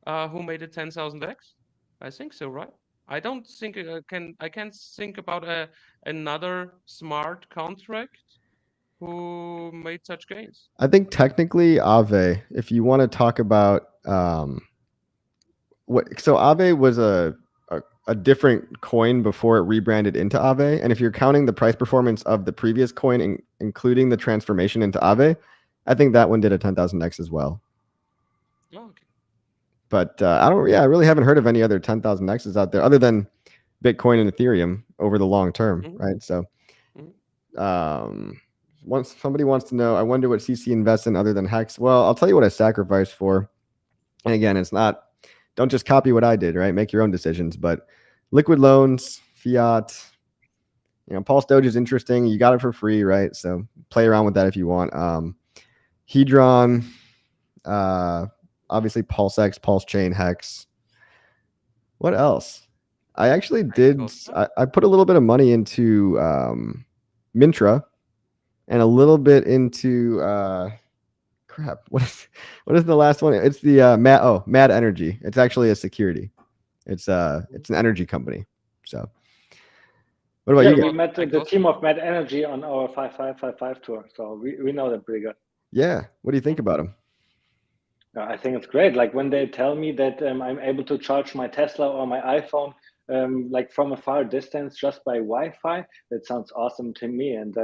S3: who made it 10,000x? I think so, right? I don't think I can't think about another smart contract who made such gains.
S1: I think technically Aave, if you want to talk about so Aave was a different coin before it rebranded into Aave, and if you're counting the price performance of the previous coin, including the transformation into Aave, I think that one did a 10,000x as well.
S3: Oh, okay.
S1: But I really haven't heard of any other 10,000x's out there other than Bitcoin and Ethereum over the long term, right? So, once somebody wants to know, I wonder what CC invests in other than Hex. Well, I'll tell you what I sacrificed for. And again, it's not, don't just copy what I did, right? Make your own decisions. But liquid loans, fiat, Pulse Doge is interesting. You got it for free, right? So play around with that if you want. Hedron, obviously PulseX, PulseChain, Hex. What else? I actually did. I put a little bit of money into Mintra and a little bit into crap. What is the last one? It's the Mad Energy. It's actually a security. It's an energy company. So what about you?
S2: We met the team of Mad Energy on our 5555 tour, so we know them pretty good.
S1: Yeah. What do you think about them?
S2: I think it's great. Like when they tell me that I'm able to charge my Tesla or my iPhone like from a far distance just by Wi-Fi, that sounds awesome to me. And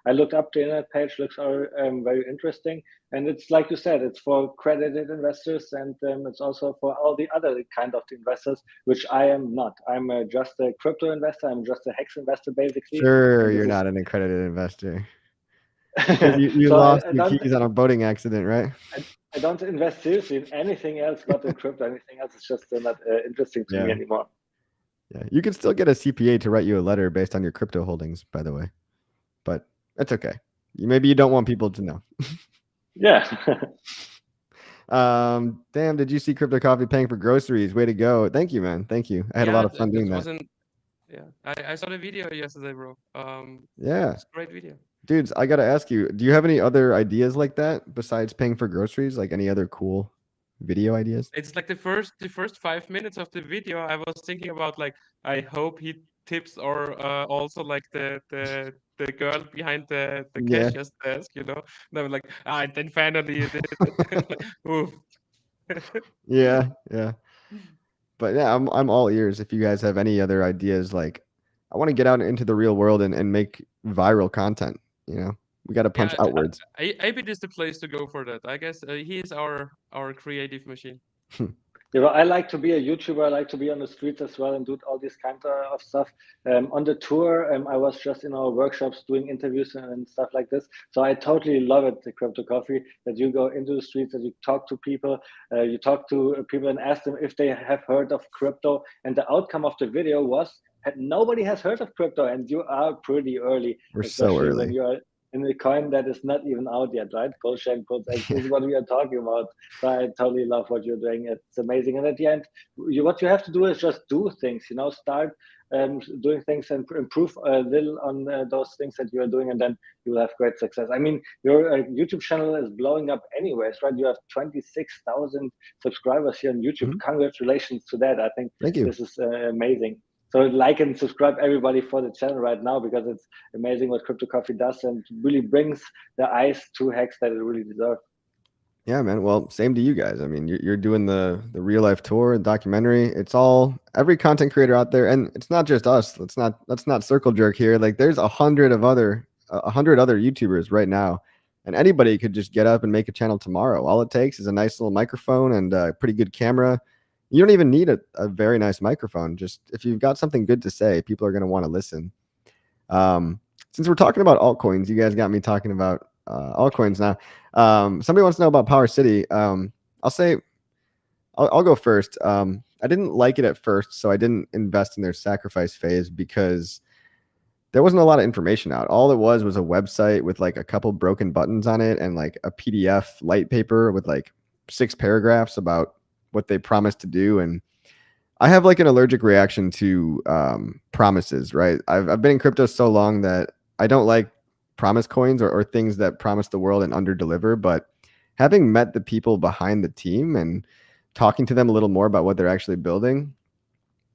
S2: I looked up the internet page, looks very interesting. And it's like you said, it's for credited investors, and it's also for all the other kind of investors, which I am not. I'm just a crypto investor. I'm just a Hex investor, basically.
S1: Sure, you're not an accredited investor. Because you so lost your keys on a boating accident, right?
S2: I don't invest seriously in anything else but in crypto. Anything else is just not interesting to me anymore.
S1: Yeah, you can still get a CPA to write you a letter based on your crypto holdings, by the way, but that's okay. Maybe you don't want people to know.
S2: Yeah.
S1: Damn, did you see Crypto Coffee paying for groceries? Way to go. Thank you, man. Thank you. I had a lot of fun doing that.
S3: I saw the video yesterday, bro.
S1: Yeah.
S3: It's a great video.
S1: Dudes, I got to ask you, do you have any other ideas like that besides paying for groceries? Like any other cool video ideas?
S3: It's like the first 5 minutes of the video, I was thinking about like, I hope he tips or also like the girl behind the cashier's desk, And I was like, and then finally you did it. Oof.
S1: Yeah. But yeah, I'm all ears if you guys have any other ideas. Like, I want to get out into the real world and make viral content. We got to punch outwards.
S3: Abit is the place to go for that. I guess he is our creative machine.
S2: I like to be a YouTuber. I like to be on the streets as well and do all this kind of stuff. On the tour, I was just in our workshops doing interviews and stuff like this. So I totally love it, the Crypto Coffee, that you go into the streets, that you talk to people, and ask them if they have heard of crypto. And the outcome of the video was nobody has heard of crypto, and you are pretty early.
S1: We're so early.
S2: When you are in a coin that is not even out yet, right? PulseChain, PulseX is what we are talking about. So I totally love what you're doing. It's amazing. And at the end, what you have to do is just do things, start doing things and improve a little on those things that you are doing, and then you will have great success. I mean, your YouTube channel is blowing up anyways, right? You have 26,000 subscribers here on YouTube. Mm-hmm. Congratulations to that. I think this is amazing. So like and subscribe everybody for the channel right now, because it's amazing what Crypto Coffee does and really brings the eyes to Hex that it really deserves.
S1: Yeah, man. Well, same to you guys. I mean, you're doing the real life tour, documentary. It's all every content creator out there, and it's not just us. Let's not circle jerk here. Like, there's 100 other YouTubers right now, and anybody could just get up and make a channel tomorrow. All it takes is a nice little microphone and a pretty good camera. You don't even need a very nice microphone. Just if you've got something good to say, people are going to want to listen. Since we're talking about altcoins, you guys got me talking about altcoins now. Somebody wants to know about Power City. I'll say I'll go first. I didn't like it at first, so I didn't invest in their sacrifice phase because there wasn't a lot of information out. All it was a website with like a couple broken buttons on it and like a PDF light paper with like 6 paragraphs about what they promised to do. And I have like an allergic reaction to promises, right? I've been in crypto so long that I don't like promise coins or things that promise the world and under deliver. But having met the people behind the team and talking to them a little more about what they're actually building,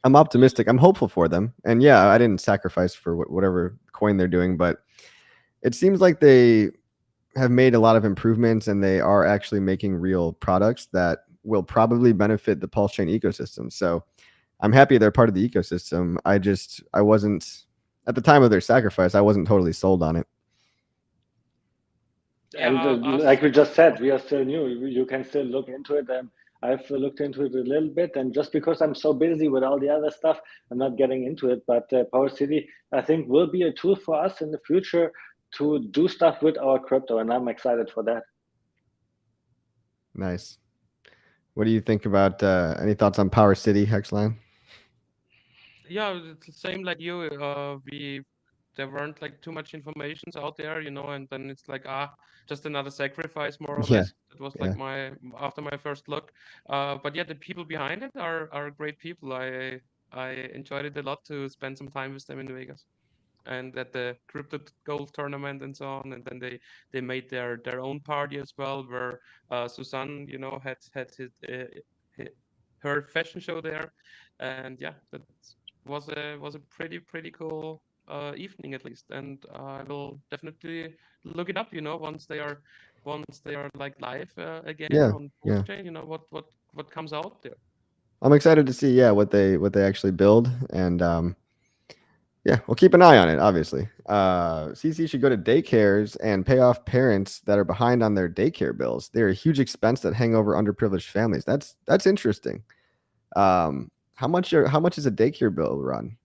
S1: I'm optimistic. I'm hopeful for them. And yeah, I didn't sacrifice for whatever coin they're doing, but it seems like they have made a lot of improvements and they are actually making real products that will probably benefit the Pulse Chain ecosystem. So I'm happy they're part of the ecosystem. I wasn't at the time of their sacrifice. I wasn't totally sold on it.
S3: Yeah,
S2: And
S3: us.
S2: like we just said, we are still new. You can still look into it. I've looked into it a little bit, and just because I'm so busy with all the other stuff, I'm not getting into it. But Power City, I think, will be a tool for us in the future to do stuff with our crypto, and I'm excited for that.
S1: Nice. What do you think about any thoughts on Power City, Hexline?
S3: Yeah, it's the same like you. We there weren't like too much informations out there, and then it's like just another sacrifice more or
S1: Yeah,
S3: less. It was like
S1: yeah,
S3: my after my first look. But yeah, the people behind it are great people. I enjoyed it a lot to spend some time with them in Vegas and at the crypto gold tournament and so on. And then they made their own party as well, where Susan, had her fashion show there, and yeah, that was a pretty cool evening at least. And I will definitely look it up. Once they are like live again
S1: yeah,
S3: on
S1: yeah.
S3: Chain. What comes out there.
S1: I'm excited to see what they actually build, and yeah, we'll keep an eye on it. Obviously, CC should go to daycares and pay off parents that are behind on their daycare bills. They're a huge expense that hang over underprivileged families. That's interesting. How much is a daycare bill run?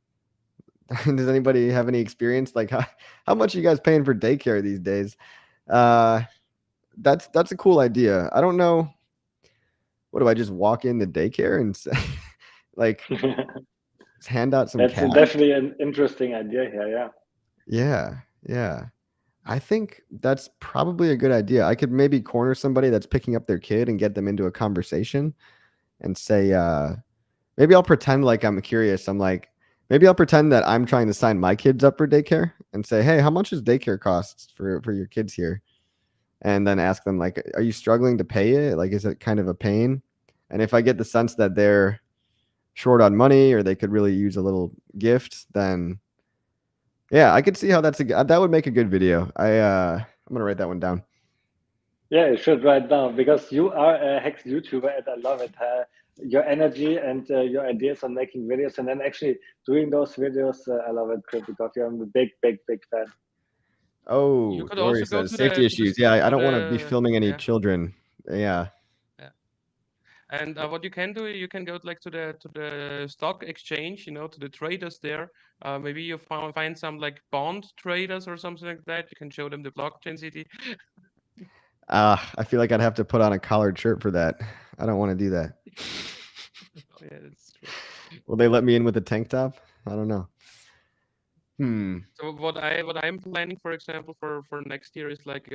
S1: Does anybody have any experience? Like how much are you guys paying for daycare these days? Uh, that's a cool idea. I don't know. What do I just walk in the daycare and say, like, hand out some
S2: That's
S1: cash?
S2: definitely an interesting idea here. Yeah.
S1: Yeah, yeah. I think that's probably a good idea. I could maybe corner somebody that's picking up their kid and get them into a conversation and say, maybe I'll pretend like I'm curious. I'm like, maybe I'll pretend that I'm trying to sign my kids up for daycare and say, hey, how much is daycare costs for your kids here? And then ask them, like, are you struggling to pay it? Like, is it kind of a pain? And if I get the sense that they're short on money or they could really use a little gift, then yeah, I could see how that would make a good video. I'm gonna write that one down.
S2: Yeah, you should write down because you are a Hex YouTuber and I love it. Your energy and your ideas on making videos and then actually doing those videos, I love it, Crypto Coffee. I'm a big, big, big fan.
S3: You
S1: Oh,
S3: could
S1: Dory
S3: also go
S1: says
S3: to
S1: safety
S3: the
S1: issues. Yeah, I
S3: to
S1: don't want to be
S3: the
S1: filming any
S3: yeah.
S1: children. Yeah.
S3: Yeah. And what you can do, you can go like to the stock exchange, to the traders there. Maybe you find some like bond traders or something like that. You can show them the blockchain city.
S1: I feel like I'd have to put on a collared shirt for that. I don't want to do that.
S3: Oh, yeah, that's true.
S1: Will they let me in with a tank top? I don't know.
S3: So what I'm planning, for example, for next year is like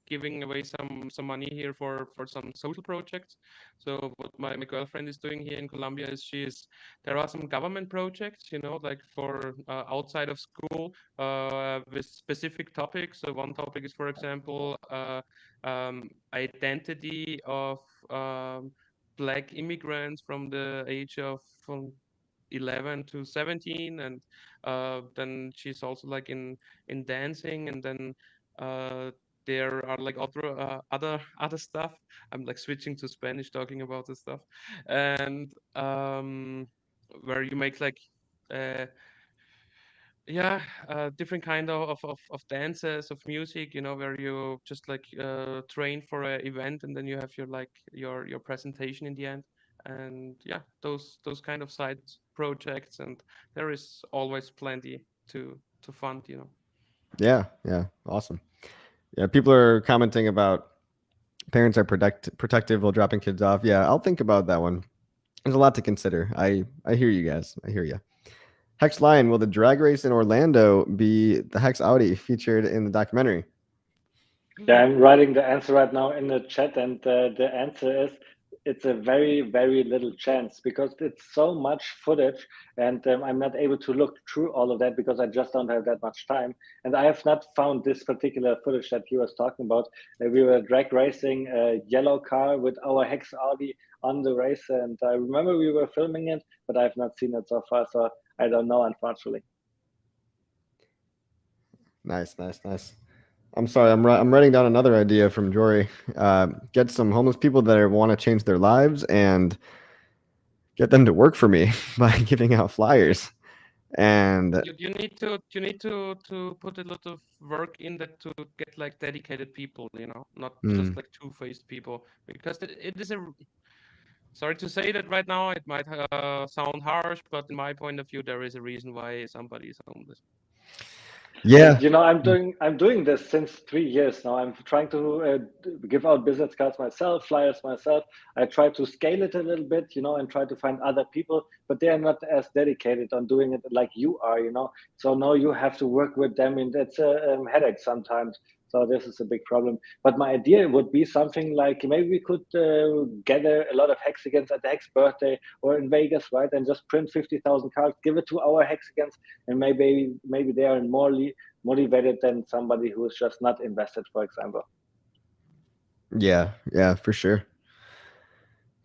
S3: giving away some money here for some social projects. So what my girlfriend is doing here in Colombia is there are some government projects, like for outside of school with specific topics. So one topic is, for example, identity of Black immigrants from the age of from 11 to 17, and then she's also like in dancing, and then uh there are like other stuff. I'm like switching to Spanish talking about this stuff, and where you make like uh, yeah, different kind of dances, of music, where you just like train for an event, and then you have your presentation in the end. And yeah, those kind of side projects, and there is always plenty to fund.
S1: Yeah, yeah, awesome. Yeah, people are commenting about parents are protective while dropping kids off. Yeah, I'll think about that one. There's a lot to consider. I hear you guys. I hear you. Hex Lion, will the drag race in Orlando be the Hex Audi featured in the documentary?
S2: Yeah, I'm writing the answer right now in the chat, and the answer is it's a very, very little chance because it's so much footage, and I'm not able to look through all of that because I just don't have that much time. And I have not found this particular footage that he was talking about. We were drag racing a yellow car with our Hex Audi on the race, and I remember we were filming it, but I have not seen it so far, so I don't know, unfortunately.
S1: Nice, nice, nice. I'm sorry. I'm writing down another idea from Jory. Get some homeless people that want to change their lives and get them to work for me by giving out flyers. And
S3: You need to put a lot of work in that to get like dedicated people, not just like two-faced people, because it is sorry to say that right now, it might sound harsh, but in my point of view, there is a reason why somebody is homeless.
S1: yeah,
S2: And I'm doing this since 3 years now. I'm trying to give out business cards myself, flyers myself. I try to scale it a little bit, and try to find other people, but they are not as dedicated on doing it like you are. So now you have to work with them, and it's a headache sometimes. So this is a big problem. But my idea would be something like maybe we could gather a lot of hexagons at the Hex birthday or in Vegas, right? And just print 50,000 cards, give it to our hexagons, and maybe they are more motivated than somebody who is just not invested, for example.
S1: yeah, for sure.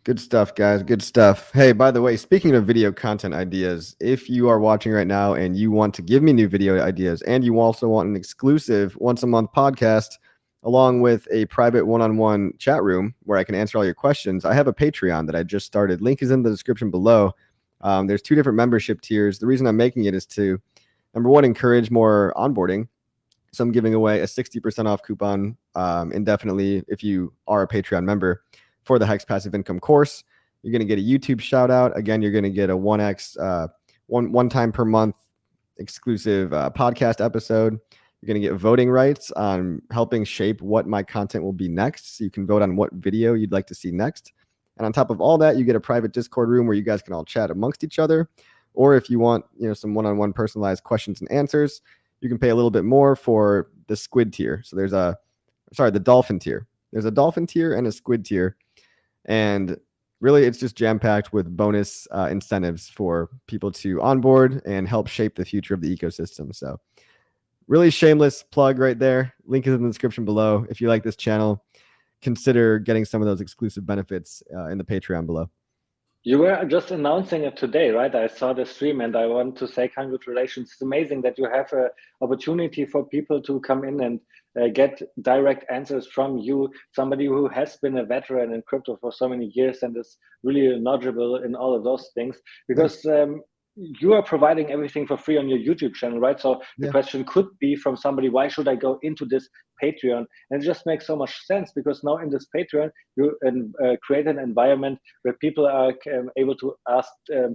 S1: Good stuff, guys. Good stuff. Hey, by the way, speaking of video content ideas, if you are watching right now and you want to give me new video ideas and you also want an exclusive once a month podcast along with a private one-on-one chat room where I can answer all your questions, I have a Patreon that I just started. Link is in the description below. There's 2 different membership tiers. The reason I'm making it is to, number one, encourage more onboarding. So I'm giving away a 60% off coupon indefinitely if you are a Patreon member for the Hex Passive Income course. You're going to get a YouTube shout out. Again, you're going to get a 1x one time per month exclusive podcast episode. You're going to get voting rights on helping shape what my content will be next. So you can vote on what video you'd like to see next. And on top of all that, you get a private Discord room where you guys can all chat amongst each other. Or if you want, some one-on-one personalized questions and answers, you can pay a little bit more for the squid tier. So there's the dolphin tier. There's a dolphin tier and a squid tier. And really, it's just jam-packed with bonus incentives for people to onboard and help shape the future of the ecosystem. So really shameless plug right there. Link is in the description below. If you like this channel, consider getting some of those exclusive benefits in the Patreon below.
S2: You were just announcing it today, right? I saw the stream and I want to say congratulations. It's amazing that you have an opportunity for people to come in and get direct answers from you, somebody who has been a veteran in crypto for so many years and is really knowledgeable in all of those things. Because you are providing everything for free on your YouTube channel, right? So the question could be from somebody, why should I go into this Patreon? And it just makes so much sense because now in this Patreon, you create an environment where people are able to ask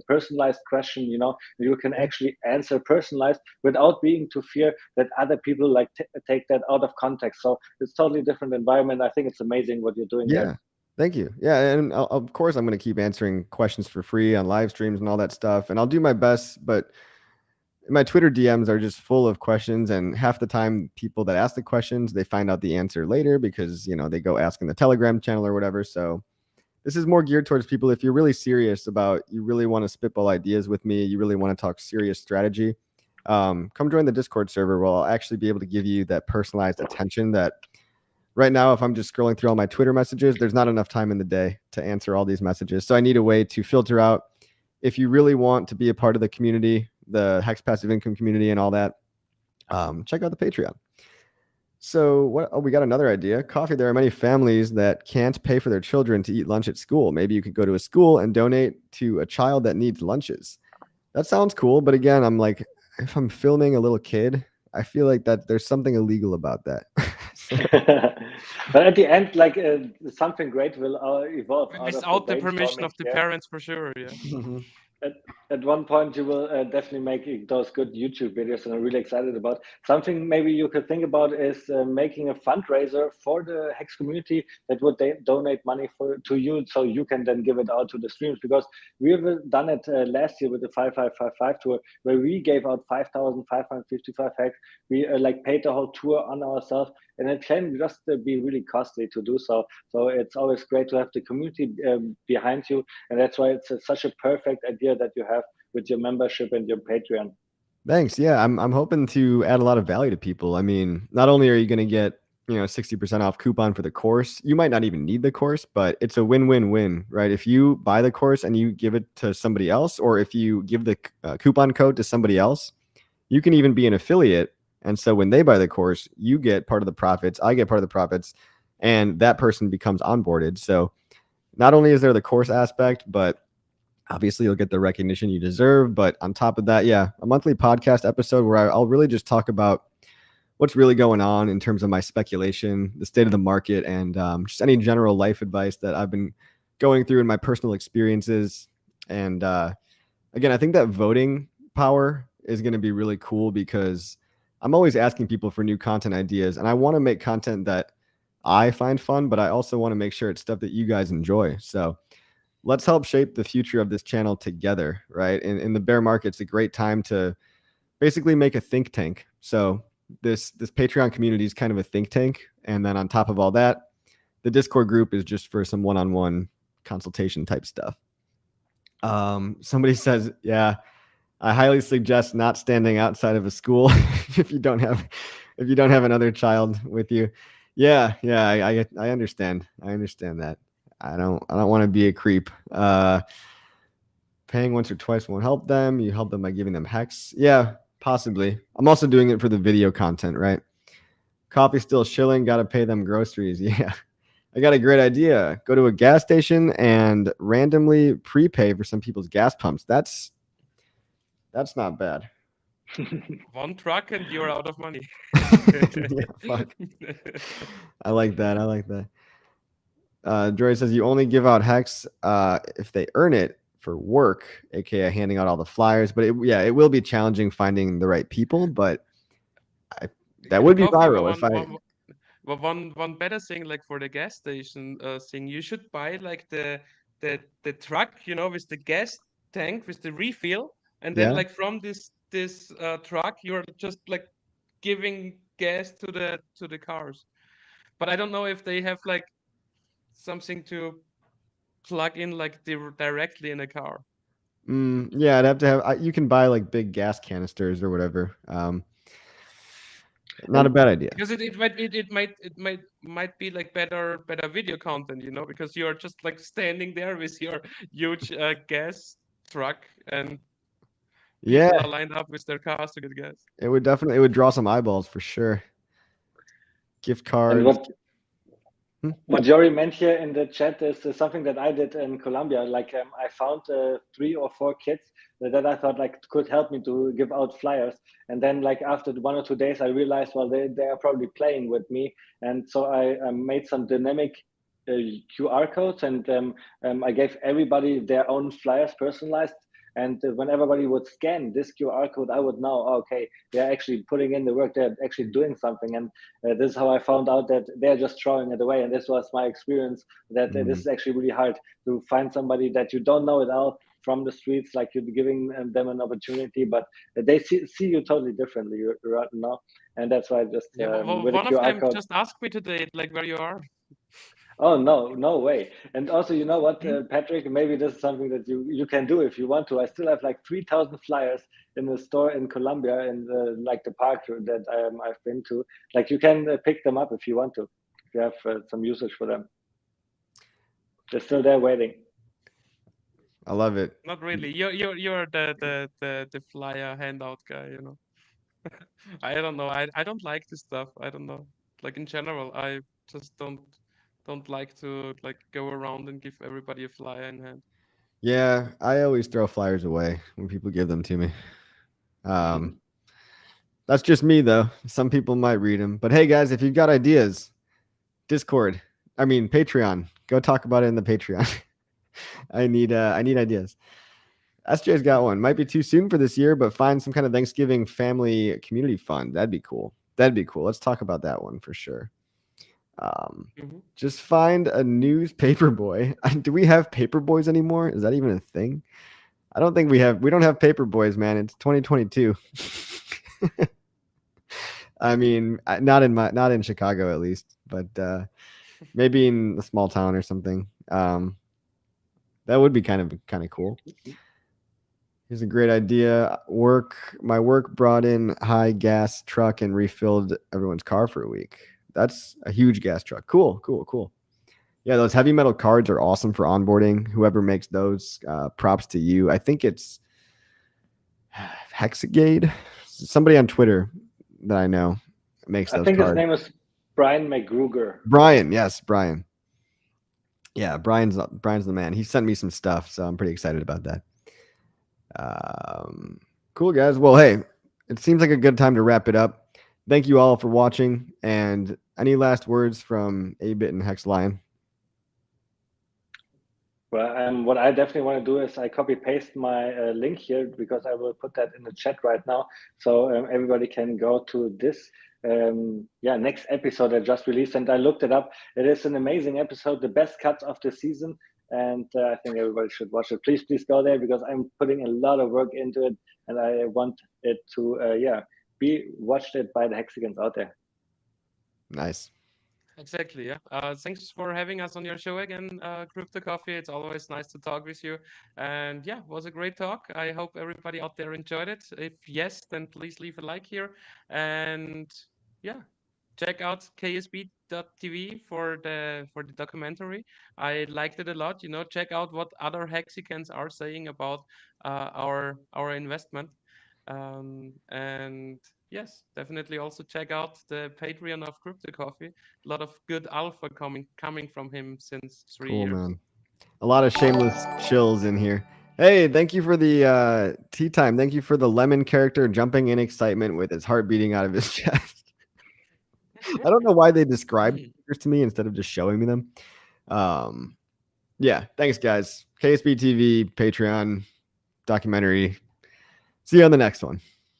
S2: personalized questions, you can actually answer personalized without being to fear that other people like take that out of context. So it's totally different environment. I think it's amazing what you're doing there.
S1: Thank you. Yeah, and of course I'm going to keep answering questions for free on live streams and all that stuff, and I'll do my best, but my Twitter DMs are just full of questions, and half the time people that ask the questions, they find out the answer later because, they go ask in the Telegram channel or whatever. So this is more geared towards people if you're really serious about, you really want to spitball ideas with me, you really want to talk serious strategy, come join the Discord server where I'll actually be able to give you that personalized attention that right now, if I'm just scrolling through all my Twitter messages, there's not enough time in the day to answer all these messages. So I need a way to filter out. If you really want to be a part of the community, the Hex Passive Income community and all that, check out the Patreon. So what? Oh, we got another idea. Coffee. There are many families that can't pay for their children to eat lunch at school. Maybe you could go to a school and donate to a child that needs lunches. That sounds cool, but again, I'm like, if I'm filming a little kid, I feel like that there's something illegal about that. So,
S2: But at the end, like something great will evolve out of the
S3: Without the permission
S2: brainstorming
S3: of the
S2: here.
S3: parents, for sure. Yeah.
S1: mhm.
S2: at, at one point you will definitely make those good YouTube videos, and I'm really excited about something. Maybe you could think about is making a fundraiser for the Hex community that would donate money to you, so you can then give it out to the streams. Because we've done it last year with the 5555 tour, where we gave out 5,555 hex. We like paid the whole tour on ourselves, and it can just be really costly to do so. So it's always great to have the community behind you, and that's why it's such a perfect idea that you have with your membership and your Patreon.
S1: Thanks. Yeah, I'm hoping to add a lot of value to people. I mean, not only are you going to get 60% off coupon for the course, you might not even need the course, but it's a win-win-win, right? If you buy the course and you give it to somebody else, or if you give the coupon code to somebody else, you can even be an affiliate. And so when they buy the course, you get part of the profits, I get part of the profits, and that person becomes onboarded. So not only is there the course aspect, but obviously you'll get the recognition you deserve. But on top of that, yeah, a monthly podcast episode where I'll really just talk about what's really going on in terms of my speculation, the state of the market, and just any general life advice that I've been going through in my personal experiences. And again, I think that voting power is going to be really cool because I'm always asking people for new content ideas, and I want to make content that I find fun, but I also want to make sure it's stuff that you guys enjoy. So let's help shape the future of this channel together, right? In the bear market, it's a great time to basically make a think tank. So this Patreon community is kind of a think tank, and then on top of all that, the Discord group is just for some one-on-one consultation type stuff. Somebody says, yeah, I highly suggest not standing outside of a school if you don't have another child with you. Yeah, I understand. I understand that. I don't want to be a creep. Paying once or twice won't help them. You help them by giving them hex. Yeah, possibly. I'm also doing it for the video content, right? Coffee still shilling. Got to pay them groceries. Yeah. I got a great idea. Go to a gas station and randomly prepay for some people's gas pumps. That's not bad.
S3: One truck and you're out of money.
S1: Yeah, fuck. I like that. I like that. Joy says you only give out hex if they earn it for work, aka handing out all the flyers. But it will be challenging finding the right people. But that would be viral if I.
S3: Well, one better thing, like for the gas station thing, you should buy like the truck, with the gas tank with the refill, and then
S1: Yeah.
S3: like from this truck, you're just like giving gas to the cars. But I don't know if they have like something to plug in like directly in a car.
S1: Yeah, I'd have to have. You can buy like big gas canisters or whatever. Not a bad idea.
S3: Because it might be like better video content, because you're just like standing there with your huge gas truck and
S1: Yeah,
S3: people are lined up with their cars to get gas.
S1: it would draw some eyeballs for sure. Gift
S2: And
S1: cards.
S2: what Jory meant here in the chat is something that I did in Colombia. Like I found 3 or 4 kids that I thought like could help me to give out flyers. And then like after 1 or 2 days, I realized, well, they are probably playing with me. And so I made some dynamic QR codes, and I gave everybody their own flyers personalized. And when everybody would scan this QR code, I would know, okay, they're actually putting in the work, they're actually doing something. And this is how I found out that they're just throwing it away. And this was my experience, that this is actually really hard to find somebody that you don't know at all from the streets, like you're giving them an opportunity, but they see you totally differently right now. And that's why I just
S3: Well,
S2: with a
S3: one of
S2: QR
S3: them
S2: code.
S3: just asked me today, like, where you are.
S2: Oh no way! And also, you know what, Patrick? Maybe this is something that you can do if you want to. I still have like 3,000 flyers in the store in Colombia, in like the park that I've been to. Like you can pick them up if you want to. If you have some usage for them, they're still there waiting.
S1: I love it.
S3: Not really. You're the flyer handout guy. I don't know. I don't like this stuff. I don't know. like in general. I just don't like to like go around and give everybody a flyer in hand.
S1: Yeah, I always throw flyers away when people give them to me. That's just me though. Some people might read them. But hey guys, if you've got ideas, Patreon. Go talk about it in the Patreon. I need ideas. SJ's got one. Might be too soon for this year, but find some kind of Thanksgiving family community fund. That'd be cool. Let's talk about that one for sure. Just find a newspaper boy. Do we have paper boys anymore? Is that even a thing? I don't think we don't have paper boys, man. It's 2022. I mean, not in Chicago at least, but maybe in a small town or something. That would be kind of cool. Here's a great idea. My work brought in high gas truck and refilled everyone's car for a week. That's a huge gas truck. Cool. Yeah, those heavy metal cards are awesome for onboarding. Whoever makes those, props to you. I think it's Hexagade. Somebody on Twitter that I know makes those cards. I think
S2: his name is Brian McGruger.
S1: Brian, yes, Brian. Yeah, Brian's the man. He sent me some stuff, so I'm pretty excited about that. Cool, guys. Well, hey, it seems like a good time to wrap it up. Thank you all for watching. And any last words from A-Bit and Hex Lion?
S2: Well, what I definitely want to do is I copy paste my link here, because I will put that in the chat right now, so everybody can go to this next episode I just released, and I looked it up. It is an amazing episode, the best cuts of the season, and I think everybody should watch it. Please go there, because I'm putting a lot of work into it, and I want it to be watched it by the hexagons out there.
S1: Nice.
S3: Exactly. Yeah. Thanks for having us on your show again, Crypto Coffee. It's always nice to talk with you. And yeah, it was a great talk. I hope everybody out there enjoyed it. If yes, then please leave a like here. And yeah, check out ksb.tv for the documentary. I liked it a lot. Check out what other hexagons are saying about our investment. And yes, definitely also check out the Patreon of Crypto Coffee. A lot of good alpha coming from him since 3 years.
S1: Man. A lot of shameless chills in here. Hey, thank you for the tea time. Thank you for the lemon character jumping in excitement with his heart beating out of his chest. I don't know why they described figures to me instead of just showing me them. Yeah, thanks guys. KSB TV, Patreon, documentary. See you on the next one.